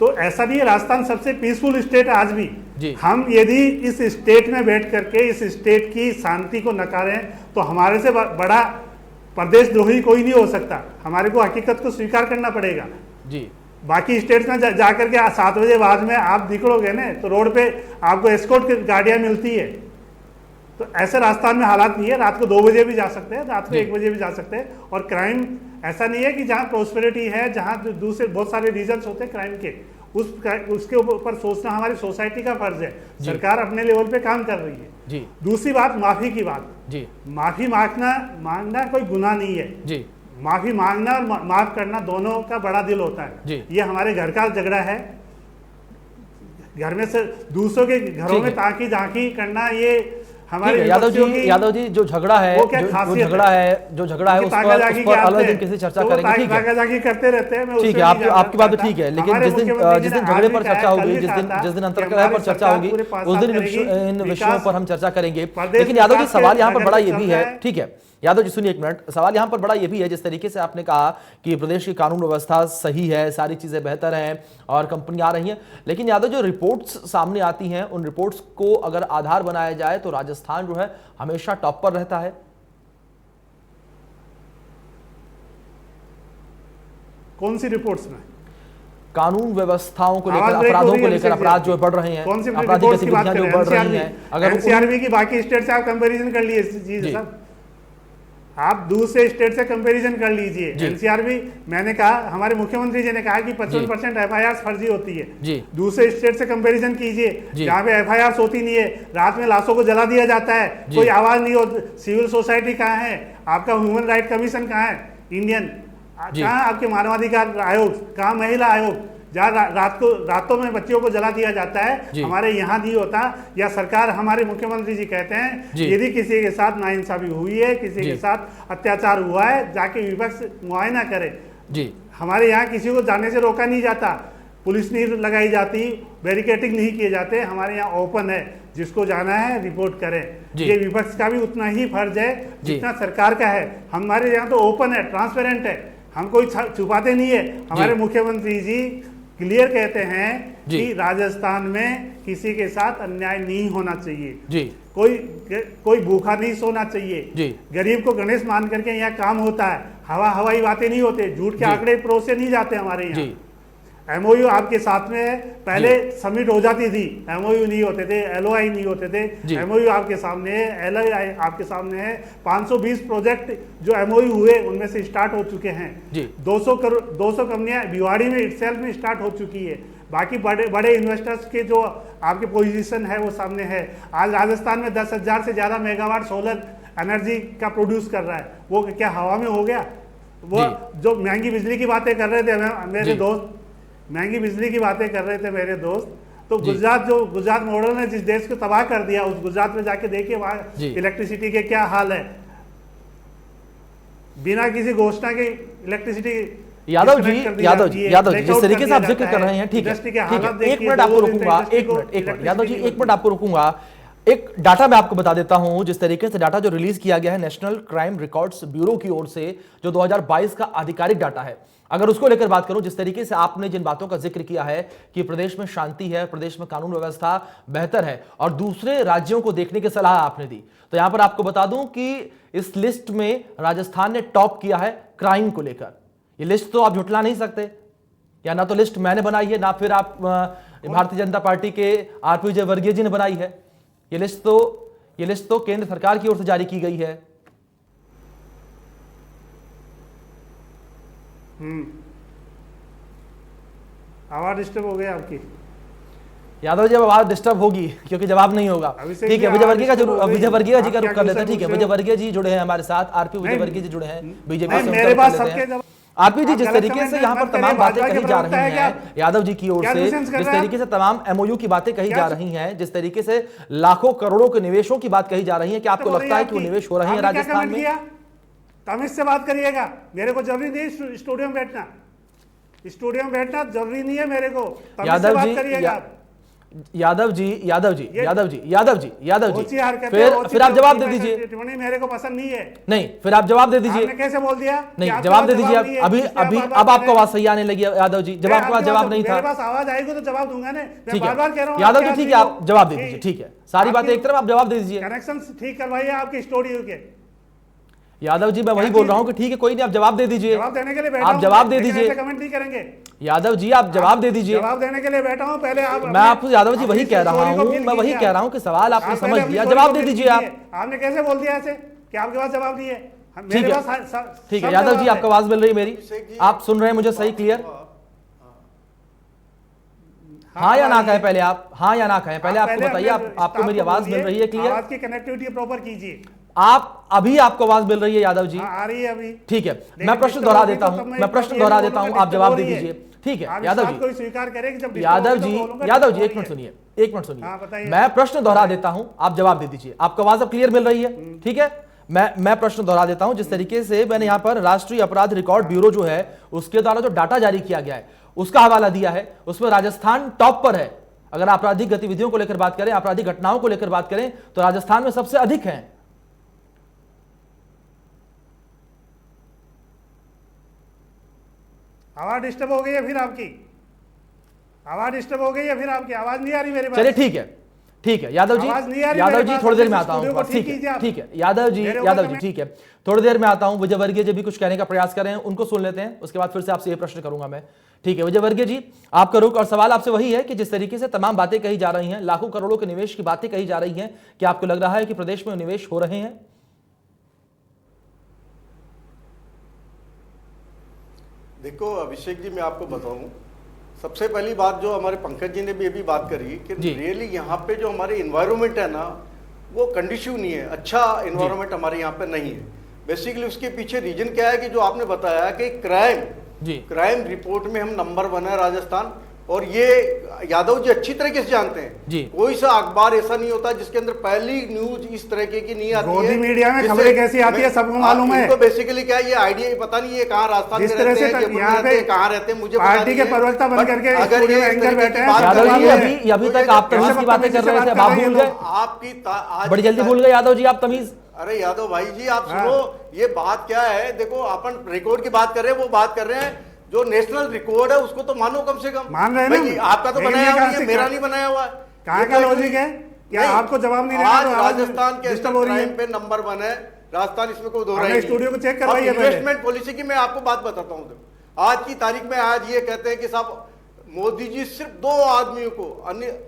तो ऐसा नहीं है, राजस्थान सबसे पीसफुल स्टेट है आज भी। हम यदि इस स्टेट में बैठ करके इस स्टेट की शांति को नकारें तो हमारे से बड़ा प्रदेशद्रोही कोई नहीं हो सकता। हमारे को हकीकत को स्वीकार करना पड़ेगा जी। बाकी स्टेट्स में जाकर के 7 बजे बाद में आप निकलोगे ना तो रोड पे आपको एस्कॉर्ट की गाड़ियां मिलती है। तो ऐसे राजस्थान में हालात नहीं है। रात को 2 बजे भी जा सकते हैं, रात को 1 बजे भी जा सकते हैं। और क्राइम ऐसा नहीं है कि जहाँ प्रोस्पेरिटी है, जहाँ दूसरे बहुत सारे रीजन्स होते हैं क्राइम के, उसके ऊपर सोचना हमारी सोसाइटी का फर्ज है। सरकार अपने लेवल पे काम कर रही है जी। दूसरी बात, माफी की बात जी। माफी मांगना कोई गुनाह नहीं है जी। माफी मांगना और माफ करना दोनों का बड़ा दिल होता है जी। ये हमारे घर का झगड़ा है, घर में से दूसरों के घरों में ताकी झांकी करना, ये हमारे यादव जी जो झगड़ा है जो झगड़ा है उस पर अलग दिन किसी चर्चा करेंगे। ठीक है, करते रहते हैं। ठीक है, आपकी बात तो ठीक है, लेकिन जिस दिन झगड़े पर चर्चा होगी, जिस दिन अंतर्कलह पर चर्चा होगी, उस दिन इन विषयों पर हम चर्चा करेंगे। लेकिन यादव जी सवाल यहाँ पर बड़ा ये भी है, ठीक है यादव जी सुनिए 1 मिनट, सवाल यहाँ पर बड़ा ये भी है, जिस तरीके से आपने कहा कि प्रदेश की कानून व्यवस्था सही है, सारी चीजें बेहतर हैं और कंपनी आ रही हैं, लेकिन यादव जो रिपोर्ट्स सामने आती हैं उन रिपोर्ट्स को अगर आधार बनाया जाए तो राजस्थान जो है हमेशा टॉप पर रहता है। कौन सी रिपोर्ट्स में? कानून व्यवस्थाओं को लेकर, अपराधों को लेकर, अपराध जो बढ़ रहे हैं, आपराधिक गतिविधियां जो बढ़ रही हैं, अगर NCRB की बाकी स्टेट से आप कंपैरिजन कर लीजिए साहब, आप दूसरे स्टेट से कंपैरिजन कर लीजिए। NCRB, मैंने कहा, हमारे मुख्यमंत्री जी ने कहा कि 55% FIR फर्जी होती है। दूसरे स्टेट से कंपैरिजन कीजिए जहाँ पे FIR होती नहीं है, रात में लाशों को जला दिया जाता है, कोई आवाज नहीं होती। सिविल सोसाइटी कहाँ है? आपका ह्यूमन राइट कमीशन कहाँ है? इंडियन कहाँ? आपके मानवाधिकार आयोग कहाँ? महिला आयोग जहाँ रातों में बच्चियों को जला दिया जाता है, हमारे यहाँ नहीं होता। या सरकार, हमारे मुख्यमंत्री जी कहते हैं यदि किसी के साथ नाइंसाफी हुई है, किसी के साथ अत्याचार हुआ है, जाके विपक्ष मुआयना करे जी। हमारे यहाँ किसी को जाने से रोका नहीं जाता, पुलिस नहीं लगाई जाती, बैरिकेडिंग नहीं किए जाते। हमारे यहाँ ओपन है, जिसको जाना है रिपोर्ट करें। ये विपक्ष का भी उतना ही फर्ज है जितना सरकार का है। हमारे यहाँ तो ओपन है, ट्रांसपेरेंट है, हम कोई छुपाते नहीं है। हमारे मुख्यमंत्री जी क्लियर कहते हैं कि राजस्थान में किसी के साथ अन्याय नहीं होना चाहिए जी। कोई भूखा नहीं सोना चाहिए जी। गरीब को गणेश मान करके यहाँ काम होता है। हवाई बातें नहीं होते, झूठ के आंकड़े परोसे नहीं जाते हमारे यहाँ। MOU आपके साथ में है, पहले समिट हो जाती थी, MOU नहीं होते थे, LOI नहीं होते थे। MOU आपके सामने है, LOI आपके सामने है। 520 प्रोजेक्ट जो MOU हुए उनमें से स्टार्ट हो चुके हैं। 200 कंपनियां भिवाड़ी में इटसेल्फ में स्टार्ट हो चुकी है। बाकी बड़े इन्वेस्टर्स के जो आपके पोजीशन है वो सामने है। आज राजस्थान में 10,000 से ज्यादा मेगावाट सोलर एनर्जी का प्रोड्यूस कर रहा है। वो क्या हवा में हो गया? वो जो महंगी बिजली की बातें कर रहे थे मेरे दोस्त, महंगी बिजली की बातें कर रहे थे मेरे दोस्त, तो गुजरात मॉडल ने जिस देश को तबाह कर दिया, उस गुजरात में जाके देखिए वहां इलेक्ट्रिसिटी के क्या हाल है। बिना किसी घोषणा के इलेक्ट्रिसिटी। यादव जी जिस तरीके से आप जिक्र कर रहे हैं, ठीक है, 1 मिनट आपको रुकूंगा, 1 मिनट यादव जी 1 मिनट आपको रुकूंगा। एक डाटा मैं आपको बता देता हूं, जिस तरीके से डाटा जो रिलीज किया गया है नेशनल क्राइम रिकॉर्ड्स ब्यूरो की ओर से, जो 2022 का आधिकारिक डाटा है, अगर उसको लेकर बात करूं, जिस तरीके से आपने जिन बातों का जिक्र किया है कि प्रदेश में शांति है, प्रदेश में कानून व्यवस्था बेहतर है और दूसरे राज्यों को देखने की सलाह आपने दी, तो यहां पर आपको बता दूं कि इस लिस्ट में राजस्थान ने टॉप किया है क्राइम को लेकर। ये लिस्ट तो आप झुटला नहीं सकते, या ना तो लिस्ट मैंने बनाई है, ना फिर आप भारतीय जनता पार्टी के RP विजय वर्गीय जी ने बनाई है। ये लिस्ट तो केंद्र सरकार की ओर से जारी की गई है। आवाज डिस्टर्ब हो गई आपकी यादव जी। अब आवाज डिस्टर्ब होगी क्योंकि जवाब नहीं होगा। ठीक है, विजय वर्गीय जी का रुख कर लेते हैं। ठीक है, विजय वर्गीय जी जुड़े हैं हमारे साथ, RP विजय वर्गीय जी जुड़े हैं बीजेपी से। आरपी जी, जिस तरीके से यहाँ पर तमाम बातें कही जा रही हैं यादव जी की ओर से, जिस तरीके से तमाम एमओयू की बातें कही जा रही हैं, जिस तरीके से लाखों करोड़ों के निवेशों की बात कही जा रही है, क्या आपको लगता है कि वो निवेश हो रहे हैं राजस्थान में? तमीज से बात करिएगा, मेरे को जरूरी नहीं स्टूडियो में बैठना, स्टूडियो में बैठना जरूरी नहीं है मेरे को। यादव जी, फिर आप जवाब दे दीजिए। मेरे को पसंद नहीं है। नहीं, फिर आप जवाब दे दीजिए। कैसे बोल दिया? नहीं, जवाब दे दीजिए। अभी अब आपको आवाज सही आने लगी यादव जी, जब आपके पास जवाब नहीं था। मेरे पास आवाज आएगी तो जवाब दूंगा ना, ठीक बार-बार कह रहा हूं। यादव जी ठीक है, आप जवाब दे दीजिए। ठीक है, सारी बातें एक तरफ, आप जवाब दे दीजिए। कनेक्शन ठीक करवाइए आपके स्टूडियो के। यादव जी, मैं वही बोल रहा हूँ कि ठीक है, कोई नहीं, आप जवाब दे दीजिए। जवाब देने के लिए आप जवाब दे दीजिए। कमेंट नहीं करेंगे यादव जी, आप जवाब दे दीजिए। जवाब देने के लिए बैठा हूं, पहले आप। मैं आपको यादव जी वही कह रहा हूँ, मैं वही कह रहा हूँ कि सवाल आपने समझ लिया, जवाब दे दीजिए। आपने कैसे बोल दिया ऐसे कि आपके पास जवाब नहीं है? ठीक है यादव जी, आपको आवाज मिल रही है मेरी, आप सुन रहे हैं मुझे सही क्लियर? हाँ या ना कहें पहले आप, हाँ या ना कहें पहले, आपको बताइए, आपको मेरी आवाज मिल रही है क्लियर? आवाज की कनेक्टिविटी प्रॉपर कीजिए। अभी आपको आवाज मिल रही है यादव जी? आ रही है अभी। ठीक है, मैं प्रश्न दोहरा देता हूं, आप जवाब दे दीजिए। ठीक है यादव जी, कोई स्वीकार करे कि जब यादव जी एक मिनट सुनिए, मैं प्रश्न दोहरा देता हूं, आप जवाब दे दीजिए। आपको आवाज अब क्लियर मिल रही है? ठीक है, मैं प्रश्न दोहरा देता हूं। जिस तरीके से मैंने यहां पर राष्ट्रीय अपराध रिकॉर्ड ब्यूरो जो है उसके द्वारा जो डाटा जारी किया गया है उसका हवाला दिया है, उसमें राजस्थान टॉप पर है। अगर आपराधिक गतिविधियों को लेकर बात करें, आपराधिक घटनाओं को लेकर बात करें, तो राजस्थान में सबसे अधिक है। आवाज डिस्टर्ब हो गई है फिर आपकी, आवाज डिस्टर्ब हो गई है फिर आपकी, आवाज नहीं आ रही मेरे पास। चलिए ठीक है यादव जी, थोड़ी देर में आता हूं। ठीक है यादव जी, ठीक है, थोड़ी देर में आता हूं। विजय वर्गीय जी भी कुछ कहने का प्रयास कर रहे हैं, उनको सुन लेते हैं, उसके बाद फिर से आपसे ये प्रश्न करूंगा मैं। ठीक है विजय वर्गीय जी, आपका रुख और सवाल आपसे वही है कि जिस तरीके से तमाम बातें कही जा रही हैं, लाखों करोड़ों के निवेश की बातें कही जा रही हैं, क्या आपको लग रहा है कि प्रदेश में निवेश हो रहे हैं? देखो अभिषेक जी, मैं आपको बताऊं, सबसे पहली बात जो हमारे पंकज जी ने भी अभी बात करी कि रियली यहाँ पे जो हमारे इन्वायरमेंट है ना, वो कंडीशिव नहीं है, अच्छा इन्वायरमेंट हमारे यहाँ पे नहीं है। बेसिकली उसके पीछे रीजन क्या है कि जो आपने बताया कि क्राइम रिपोर्ट में हम नंबर 1 है राजस्थान, और ये यादव जी अच्छी तरीके से जानते हैं। कोई सा अखबार ऐसा नहीं होता जिसके अंदर पहली न्यूज इस तरह की नहीं आती है। मीडिया में खबरें कैसी आती है सबको मालूम है। तो बेसिकली क्या ये आइडिया पता नहीं है कहाँ राजस्थान में रहते हैं, कहाँ रहते हैं, मुझे पार्टी के प्रवक्ता बन करके अगर ये एंकर बैठे हैं, अभी तक आप तमीज की बातें कर रहे थे, आप भूल गए? आपकी बड़ी जल्दी भूल गए यादव जी आप तमीज। अरे यादव भाई जी आप सुनो, ये बात क्या है, देखो अपन रिकॉर्ड की बात कर रहे हैं, वो बात कर रहे हैं जो नेशनल रिकॉर्ड है उसको तो मानो कम से कम। मान रहे हैं ना, आपका तो बनाया हुआ है, मेरा नहीं बनाया हुआ है। कहाँ का लॉजिक है? क्या आपको जवाब नहीं देना? आज राजस्थान के क्राइम पे नंबर 1 है राजस्थान, इसमें कोई दो राय नहीं। स्टूडियो को चेक करवाइए। इन्वेस्टमेंट पॉलिसी की मैं आपको बात बताता हूँ। आज की तारीख में आज ये कहते हैं कि साहब मोदी जी सिर्फ 2 आदमियों को,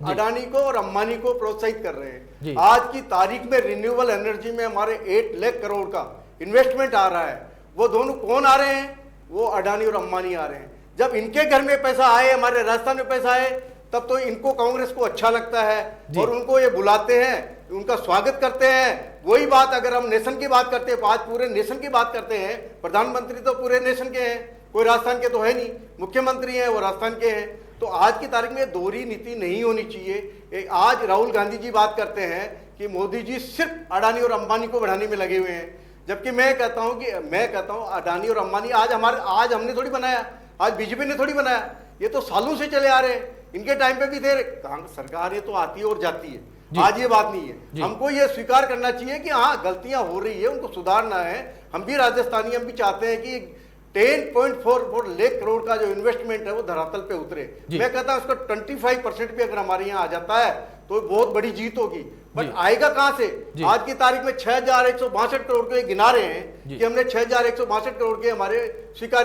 अडानी को और अंबानी को प्रोत्साहित कर रहे हैं। आज की तारीख में रिन्यूएबल एनर्जी में हमारे 8 लाख करोड़ का इन्वेस्टमेंट आ रहा है। वो दोनों कौन आ रहे हैं? वो अडानी और अंबानी आ रहे हैं। जब इनके घर में पैसा आए, हमारे राजस्थान में पैसा आए, तब तो इनको कांग्रेस को अच्छा लगता है और उनको ये बुलाते हैं, उनका स्वागत करते हैं। वही बात अगर हम नेशन की बात करते हैं, आज पूरे नेशन की बात करते हैं, प्रधानमंत्री तो पूरे नेशन के हैं, कोई राजस्थान के तो है नहीं, मुख्यमंत्री हैं वो राजस्थान के हैं। तो आज की तारीख में दोहरी नीति नहीं होनी चाहिए। आज राहुल गांधी जी बात करते हैं कि मोदी जी सिर्फ अडानी और अंबानी को बढ़ाने में लगे हुए हैं, जबकि मैं कहता हूं अडानी और अंबानी आज हमने थोड़ी बनाया, आज बीजेपी ने थोड़ी बनाया, ये तो सालों से चले आ रहे हैं। इनके टाइम पे भी थे, सरकार ये तो आती है और जाती है, आज ये बात नहीं है। हमको ये स्वीकार करना चाहिए कि हाँ गलतियां हो रही है, उनको सुधारना है। हम भी राजस्थानी, हम भी चाहते हैं कि 10.44 लाख करोड़ का जो इन्वेस्टमेंट है वो धरातल पे उतरे। मैं कहता हूं उसका 25% भी अगर हमारे यहाँ आ जाता है तो बहुत बड़ी जीत होगी। बट आएगा कहां से? आज की तारीख में 6162 करोड़ के गिना रहे हैं कि हमने 6162 करोड़ के हमारे स्वीकार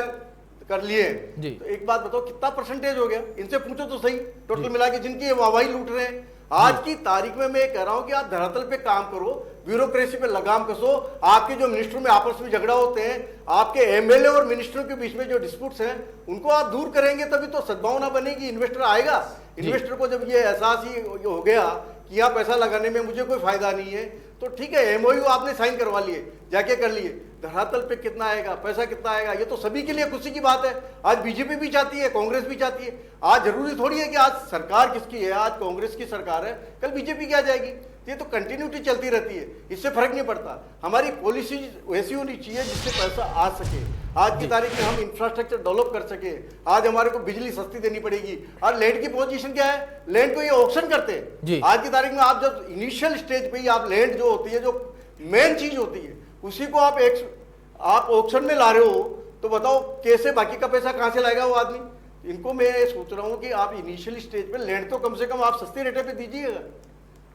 कर लिए हैं। तो एक बात बताओ कितना परसेंटेज हो गया? इनसे पूछो तो सही, टोटल मिला के जिनकी वाहवाही लूट रहे हैं। आज की तारीख में मैं कह रहा हूं कि आप धरातल पे काम करो, ब्यूरोक्रेसी पे लगाम कसो। आपके जो मिनिस्टरों में आपस में झगड़ा होते हैं, आपके एमएलए और मिनिस्टरों के बीच में जो डिस्प्यूट्स हैं, उनको आप दूर करेंगे तभी तो सद्भावना बनेगी, इन्वेस्टर आएगा। इन्वेस्टर को जब ये एहसास ही हो गया कि यहाँ पैसा लगाने में मुझे कोई फायदा नहीं है, तो ठीक है, एमओयू आपने साइन करवा लिए, जाके कर लिए, धरातल पे कितना आएगा, पैसा कितना आएगा, ये तो सभी के लिए खुशी की बात है। आज बीजेपी भी चाहती है, कांग्रेस भी चाहती है। आज जरूरी थोड़ी है कि आज सरकार किसकी है, आज कांग्रेस की सरकार है, कल बीजेपी की आ जाएगी। ये तो कंटिन्यूटी चलती रहती है, इससे फर्क नहीं पड़ता। हमारी पॉलिसी वैसी होनी चाहिए जिससे पैसा आ सके। आज की तारीख में हम इंफ्रास्ट्रक्चर डेवलप कर सके। आज हमारे को बिजली सस्ती देनी पड़ेगी। आज लैंड की पोजीशन क्या है, लैंड को ये ऑक्शन करते हैं। आज की तारीख में आप जब इनिशियल स्टेज पे ही आप लैंड जो होती है, जो मेन चीज होती है, उसी को आप ऑक्शन में ला रहे हो, तो बताओ कैसे बाकी का पैसा कहां से लाएगा वो आदमी। इनको मैं सोच रहा हूं कि आप इनिशियल स्टेज पे लैंड तो कम से कम आप सस्ती रेट पे दीजिएगा,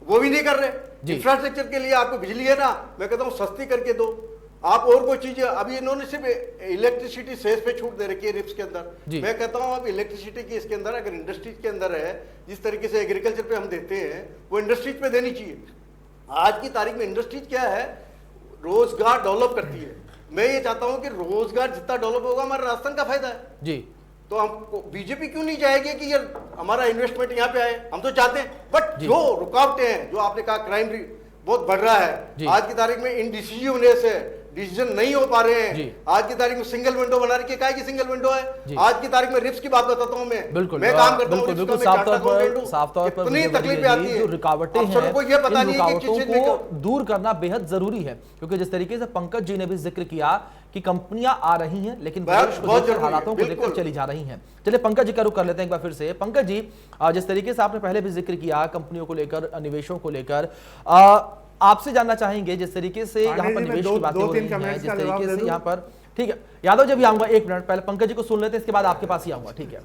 वो भी नहीं कर रहे। इंफ्रास्ट्रक्चर के लिए आपको बिजली है ना, मैं कहता हूं सस्ती करके दो। आप और कोई चीज, अभी इन्होंने सिर्फ इलेक्ट्रिसिटी सेस पे छूट दे रखी है रिप्स के अंदर। मैं कहता हूं अब इलेक्ट्रिसिटी की इसके अंदर अगर इंडस्ट्रीज के अंदर है, जिस तरीके से एग्रीकल्चर पे हम देते हैं, वो इंडस्ट्रीज पे देनी चाहिए। आज की तारीख में इंडस्ट्रीज क्या है, रोजगार डेवलप करती है। मैं ये चाहता हूं कि रोजगार जितना डेवलप होगा हमारे राजस्थान का फायदा है जी। तो हमको बीजेपी क्यों नहीं चाहेगी कि यार हमारा इन्वेस्टमेंट यहाँ पे आए, हम तो चाहते हैं, बट जो रुकावटें हैं, जो आपने कहा क्राइम बहुत बढ़ रहा है, आज की तारीख में इनडिसिजिवनेस है, डिसीजन नहीं हो पा रहे हैं। आज की तारीख में सिंगल विंडो बना रही है, क्या की सिंगल विंडो है। आज की तारीख में रिप्स की बात बताता हूं मैं काम करता हूं, बिल्कुल साफ तौर पर इतनी तकलीफें आती है, जो रुकावटें हैं, सबको ये पता नहीं है कि किस चीज को दूर करना बेहद जरूरी है। क्योंकि जिस तरीके से पंकज जी ने भी जिक्र किया कि कंपनियां आ रही हैं, लेकिन हालातों को लेकर चली जा रही हैं। चलिए पंकज जी का रुख कर लेते हैं एक बार फिर से। पंकज जी, जिस तरीके से आपने पहले भी जिक्र किया कंपनियों को लेकर, निवेशों को लेकर, आपसे जानना चाहेंगे जिस तरीके से यहाँ पर निवेश की बातें हो रही हैं, जिस तरीके से यहाँ पर, ठीक है यादव जी भी आऊंगा, एक मिनट पहले पंकज जी को सुन लेते हैं, इसके बाद आपके पास ही आऊंगा, ठीक है।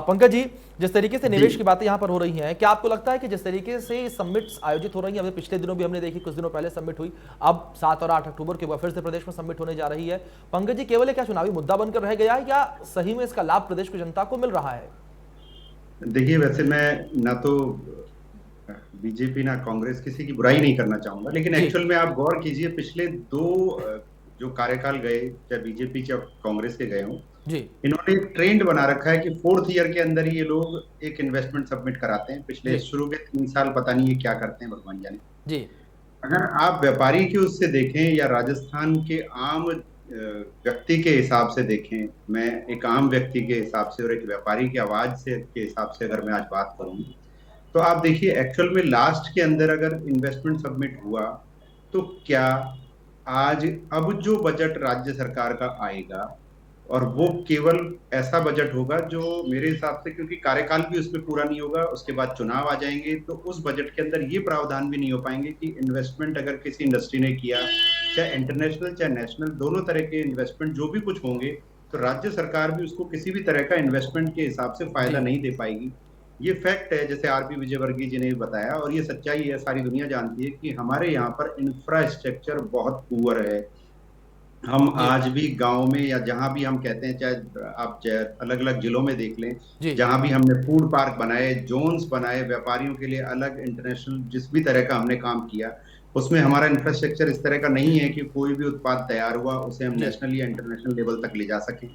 पंकज जी, जिस तरीके से निवेश की बातें यहाँ पर हो रही हैं, क्या आपको लगता है कि जिस तरीके से समिट्स आयोजित हो रही हैं, अभी पिछले दिनों भी हमने देखी, कुछ दिनों पहले समिट हुई, अब 7 और 8 अक्टूबर के बाद फिर से प्रदेश में समिट होने जा रही है, पंकज जी केवल क्या चुनावी मुद्दा बनकर रह गया है या सही में इसका लाभ प्रदेश की जनता को मिल रहा है? देखिए, वैसे मैं ना तो बीजेपी ना कांग्रेस किसी की बुराई नहीं करना चाहूंगा, लेकिन एक्चुअल में आप गौर कीजिए, पिछले 2 जो कार्यकाल गए, चाहे बीजेपी चाहे कांग्रेस के गए हों, इन्होंने एक ट्रेंड बना रखा है कि 4th ईयर के अंदर ये लोग एक इन्वेस्टमेंट सबमिट कराते हैं। पिछले शुरू के 3 साल पता नहीं ये क्या करते हैं, भगवान जाने जी। अगर आप व्यापारी के उससे देखें या राजस्थान के आम व्यक्ति के हिसाब से देखें, मैं एक आम व्यक्ति के हिसाब से और एक व्यापारी की आवाज से के हिसाब से अगर मैं आज बात करूं, तो आप देखिए एक्चुअल में लास्ट के अंदर अगर इन्वेस्टमेंट सबमिट हुआ, तो क्या आज अब जो बजट राज्य सरकार का आएगा, और वो केवल ऐसा बजट होगा जो मेरे हिसाब से, क्योंकि कार्यकाल भी उसमें पूरा नहीं होगा, उसके बाद चुनाव आ जाएंगे, तो उस बजट के अंदर ये प्रावधान भी नहीं हो पाएंगे कि इन्वेस्टमेंट अगर किसी इंडस्ट्री ने किया, चाहे इंटरनेशनल चाहे नेशनल, दोनों तरह के इन्वेस्टमेंट जो भी कुछ होंगे, तो राज्य सरकार भी उसको किसी भी तरह का इन्वेस्टमेंट के हिसाब से फायदा नहीं दे पाएगी। ये फैक्ट है, जैसे आरपी विजयवर्गीय जी ने भी बताया, और ये सच्चाई है, सारी दुनिया जानती है कि हमारे यहाँ पर इंफ्रास्ट्रक्चर बहुत पुअर है। हम आज भी गांव में या जहां भी हम कहते हैं, चाहे आप अलग अलग जिलों में देख लें, जहां भी हमने फूड पार्क बनाए, जोन्स बनाए, व्यापारियों के लिए अलग, इंटरनेशनल जिस भी तरह का हमने काम किया, उसमें हमारा इंफ्रास्ट्रक्चर इस तरह का नहीं है कि कोई भी उत्पाद तैयार हुआ उसे हम नेशनल या इंटरनेशनल लेवल तक ले जा सकें।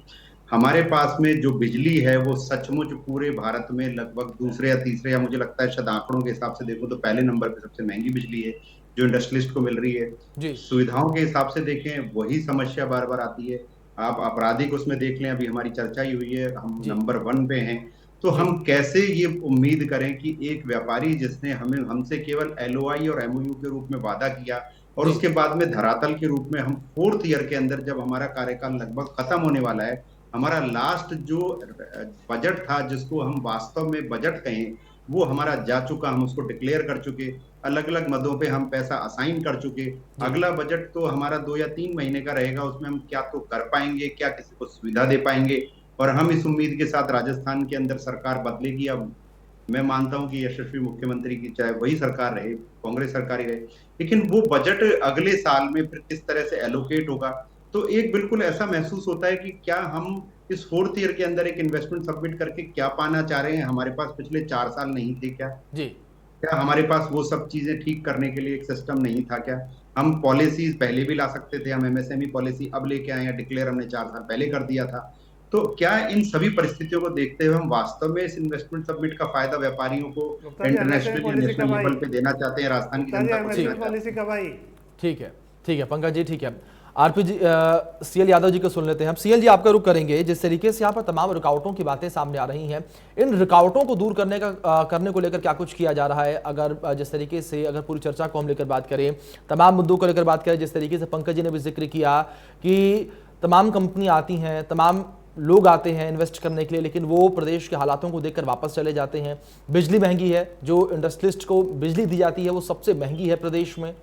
हमारे पास में जो बिजली है वो सचमुच पूरे भारत में लगभग दूसरे या तीसरे, या मुझे लगता है शायद आंकड़ों के हिसाब से देखो तो पहले नंबर पे सबसे महंगी बिजली है जो इंडस्ट्रियलिस्ट को मिल रही है। सुविधाओं के हिसाब से देखें, वही समस्या बार बार आती है। आप आपराधिक उसमें देख लें, अभी हमारी चर्चा ही हुई है, हम नंबर 1 पे हैं। तो हम कैसे ये उम्मीद करें कि एक व्यापारी जिसने हमसे केवल LOI और MOU के रूप में वादा किया, और उसके बाद में धरातल के रूप में हम 4th ईयर के अंदर, जब हमारा कार्यकाल लगभग खत्म होने वाला है, हमारा लास्ट जो बजट था, जिसको हम वास्तव में बजट कहें, वो हमारा जा चुका, हम उसको डिक्लेयर कर चुके, अलग अलग मदों पे हम पैसा असाइन कर चुके। अगला बजट तो हमारा 2 या 3 महीने का रहेगा, उसमें हम क्या तो कर पाएंगे, क्या किसी को सुविधा दे पाएंगे, और हम इस उम्मीद के साथ राजस्थान के अंदर सरकार बदलेगी। अब मैं मानता हूं कि यशस्वी मुख्यमंत्री की चाहे वही सरकार रहे, कांग्रेस सरकार ही रहे, लेकिन वो बजट अगले साल में फिर किस तरह से एलोकेट होगा, तो एक बिल्कुल ऐसा महसूस होता है कि क्या हम इस 4th ईयर के अंदर एक इन्वेस्टमेंट सबमिट करके क्या पाना चाह रहे हैं। हमारे पास पिछले 4 साल नहीं थे क्या जी? क्या हमारे पास वो सब चीजें ठीक करने के लिए एक सिस्टम नहीं था क्या? हम पॉलिसीज पहले भी ला सकते थे, हम MSME पॉलिसी अब लेके आए हैं, डिक्लेयर हमने 4 साल पहले कर दिया था। तो क्या इन सभी परिस्थितियों को देखते हुए हम वास्तव में इस इन्वेस्टमेंट समिट का फायदा व्यापारियों को इंटरनेशनल नेशनल लेवल पे देना चाहते हैं, राजस्थान की जनता को देना चाहते हैं? ठीक है पंकज जी, ठीक है। आरपी जी, सीएल यादव जी को सुन लेते हैं हम। सीएल जी, आपका रुख करेंगे। जिस तरीके से यहाँ पर तमाम रुकावटों की बातें सामने आ रही हैं, इन रुकावटों को दूर करने को लेकर क्या कुछ किया जा रहा है? अगर जिस तरीके से अगर पूरी चर्चा को हम लेकर बात करें, तमाम मुद्दों को लेकर बात करें, जिस तरीके से पंकज जी ने भी जिक्र किया कि तमाम कंपनी आती हैं, तमाम लोग आते हैं इन्वेस्ट करने के लिए, लेकिन वो प्रदेश के हालातों को देखकर वापस चले जाते हैं। बिजली महंगी है, जो इंडस्ट्रियलिस्ट को बिजली दी जाती है वो सबसे महंगी है प्रदेश में।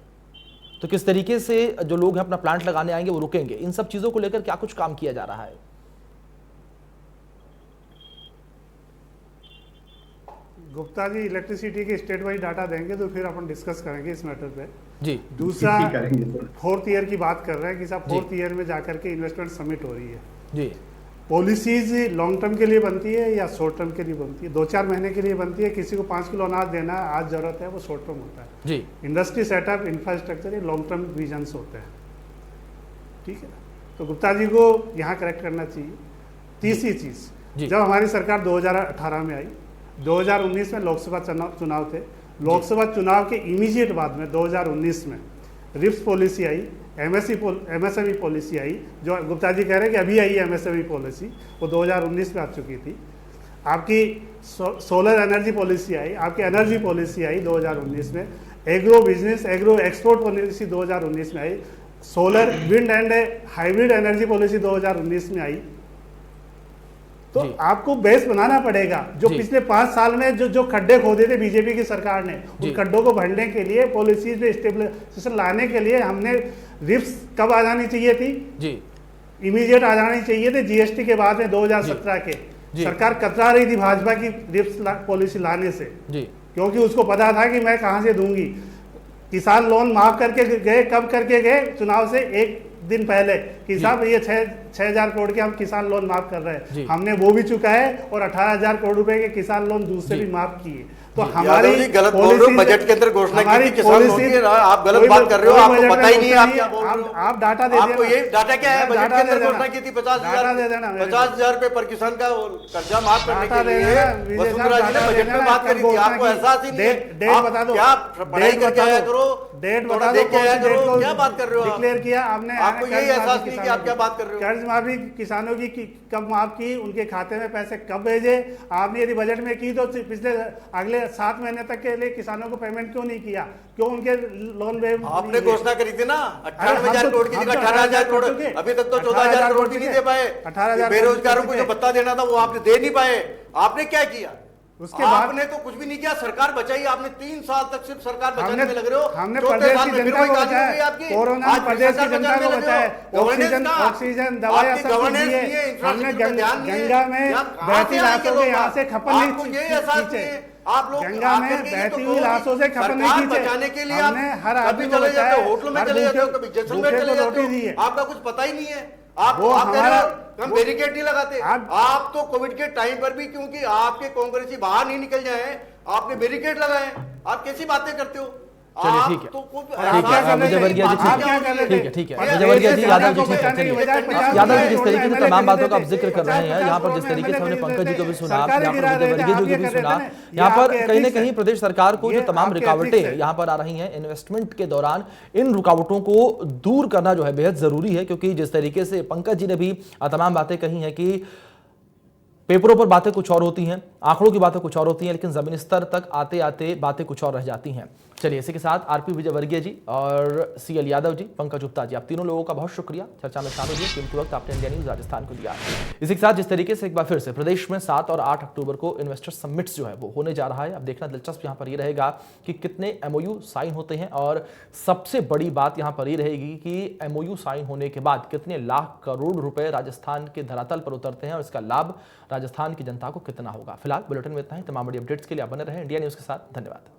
तो किस तरीके से जो लोग हैं अपना प्लांट लगाने आएंगे वो रुकेंगे? इन सब चीजों को लेकर क्या कुछ काम किया जा रहा है? गुप्ता जी इलेक्ट्रिसिटी के स्टेट वाइज डाटा देंगे तो फिर अपन डिस्कस करेंगे इस मैटर पे जी। दूसरा, 4th ईयर की बात कर रहे हैं कि साहब 4th ईयर में जाकर के इन्वेस्टमेंट समिट हो रही है जी। पॉलिसीज लॉन्ग टर्म के लिए बनती है या शॉर्ट टर्म के लिए बनती है? 2-4 महीने के लिए बनती है। किसी को 5 किलो अनाज देना है, आज जरूरत है, वो शॉर्ट टर्म होता है जी। इंडस्ट्री सेटअप, इंफ्रास्ट्रक्चर, ये लॉन्ग टर्म विजन्स होते हैं, ठीक है। तो गुप्ता जी को यहाँ करेक्ट करना चाहिए। तीसरी चीज, जब हमारी सरकार 2018 में आई, 2019 में लोकसभा चुनाव थे, लोकसभा चुनाव के इमीडिएट बाद में 2019 में रिप्स पॉलिसी आई, एमएसएमई पॉलिसी आई, जो गुप्ता जी कह रहे हैं कि अभी आई एमएसएमई पॉलिसी, वो 2019 में आ चुकी थी। आपकी सोलर एनर्जी पॉलिसी आई, आपकी एनर्जी पॉलिसी आई 2019 में, agro business, agro export policy 2019 में आई, solar wind and hybrid energy policy 2019 में आई। तो आपको बेस बनाना पड़ेगा। जो पिछले 5 साल में जो खड्डे खोदे थे बीजेपी की सरकार ने, उन खड्डों को भरने के लिए, पॉलिसीज में स्टेबलाइजेशन लाने के लिए हमने रिप्स कब आ जानी चाहिए थी जी, इमीडिएट आ जानी चाहिए थे जीएसटी के बाद में 2017 के। सरकार कतरा रही थी भाजपा की रिप्स पॉलिसी लाने से जी, क्योंकि उसको पता था कि मैं कहां से दूंगी। किसान लोन माफ करके गए, कब करके गए? चुनाव से 1 दिन पहले कि साहब ये 6,000 करोड़ के हम किसान लोन माफ कर रहे हैं, हमने वो भी चुका है और 18,000 करोड़ रुपए के किसान लोन दूसरे भी माफ किए। तो हमारी गलत बोल रहे हो, बजट के अंदर घोषणा की थी किसान लोन की, आप गलत बात कर रहे हो, आपको पता ही नहीं है, आप क्या बोल रहे हो? आप डाटा दे देना। आपको ये डाटा क्या है? बजट के अंदर घोषणा की थी 50,000 रुपए पर किसान का कर्जा माफ करने के लिए वसुंधरा जी ने बजट में बात करी थी। आपको एहसास ही नहीं है? डेट बता दो, क्या पढ़ाई करके आया करो, डेट बता दो, क्या बात कर रहे हो? डिक्लेयर किया आपने, आपको यही एहसास नहीं कि आप क्या बात कर रहे हो? कर्ज माफी किसानों की कब माफ की, उनके खाते में पैसे कब भेजे आपने? यदि बजट में की तो पिछले अगले 7 महीने तक के लिए किसानों को पेमेंट क्यों नहीं किया? क्यों उनके लोन वेव? आपने घोषणा करी थी ना 98,000 करोड़ की जगह 18,000 करोड़, अभी तक तो 14,000 करोड़ भी नहीं दे पाए। 18,000 बेरोजगारों को जो भत्ता देना था वो आपने दे नहीं पाए। आपने क्या किया? उसके बाद आपने तो कुछ भी नहीं किया। सरकार बचाई आपने 3 साल तक सिर्फ सरकार बचाने में लग रहे हो। हमने प्रदेश की जनता को बचाया, कोरोना में प्रदेश की जनता को बचाया, ऑक्सीजन दवाइयां सब दिए हमने। गंगा में बहती लाशों के यहाँ से खपन नहीं, आप लोग गंगा में बहती हुई लाशों से खपन नहीं की, बचाने के लिए हमने हर आदमी को बचाया, होटलों में चले जाते हो, कभी जैसलमेर चले जाते हो, आपका कुछ पता ही नहीं है। आप हम बैरिकेड नहीं लगाते। आप तो कोविड के टाइम पर भी, क्योंकि आपके कांग्रेसी बाहर नहीं निकल जाए, आपने बैरिकेड लगाए। आप कैसी बातें करते हो? चलिए ठीक है, विजय वर्गीय जी, ठीक है विजय वर्गीय जी, यादव जी, ठीक है। चलिए यादव जी, जिस तरीके से तमाम बातों का आप जिक्र कर रहे हैं यहाँ पर, जिस तरीके से हमने पंकज जी को भी सुना, यहाँ पर विजय वर्गीय जी को भी सुना, यहाँ पर कहीं ना कहीं प्रदेश सरकार को जो तमाम रुकावटें यहाँ पर आ रही हैं इन्वेस्टमेंट के दौरान, इन रुकावटों को दूर करना जो है बेहद जरूरी है। क्योंकि जिस तरीके से पंकज जी ने भी तमाम बातें कही हैं कि पेपरों पर बातें कुछ और होती हैं, आंकड़ों की बातें कुछ और होती हैं, लेकिन जमीनी स्तर तक आते आते बातें कुछ और रह जाती हैं। चलिए इसी के साथ आरपी विजय वर्गीय जी और सीएल यादव जी, पंकज गुप्ता जी, आप तीनों लोगों का बहुत शुक्रिया चर्चा में शामिल हुए, कीमती वक्त आपने इंडिया न्यूज राजस्थान को दिया। इसी के साथ जिस तरीके से एक बार फिर से प्रदेश में 7 और 8 अक्टूबर को इन्वेस्टर समिट्स जो है वो होने जा रहा है। अब देखना दिलचस्प यहाँ पर ये रहेगा कि कितने एमओयू साइन होते हैं, और सबसे बड़ी बात यहाँ पर ये रहेगी कि एमओयू साइन होने के बाद कितने लाख करोड़ रुपए राजस्थान के धरातल पर उतरते हैं और इसका लाभ राजस्थान की जनता को कितना होगा। फिलहाल बुलेटिन में इतना ही। तमाम बड़ी अपडेट्स के लिए आप बने रहें इंडिया न्यूज के साथ। धन्यवाद।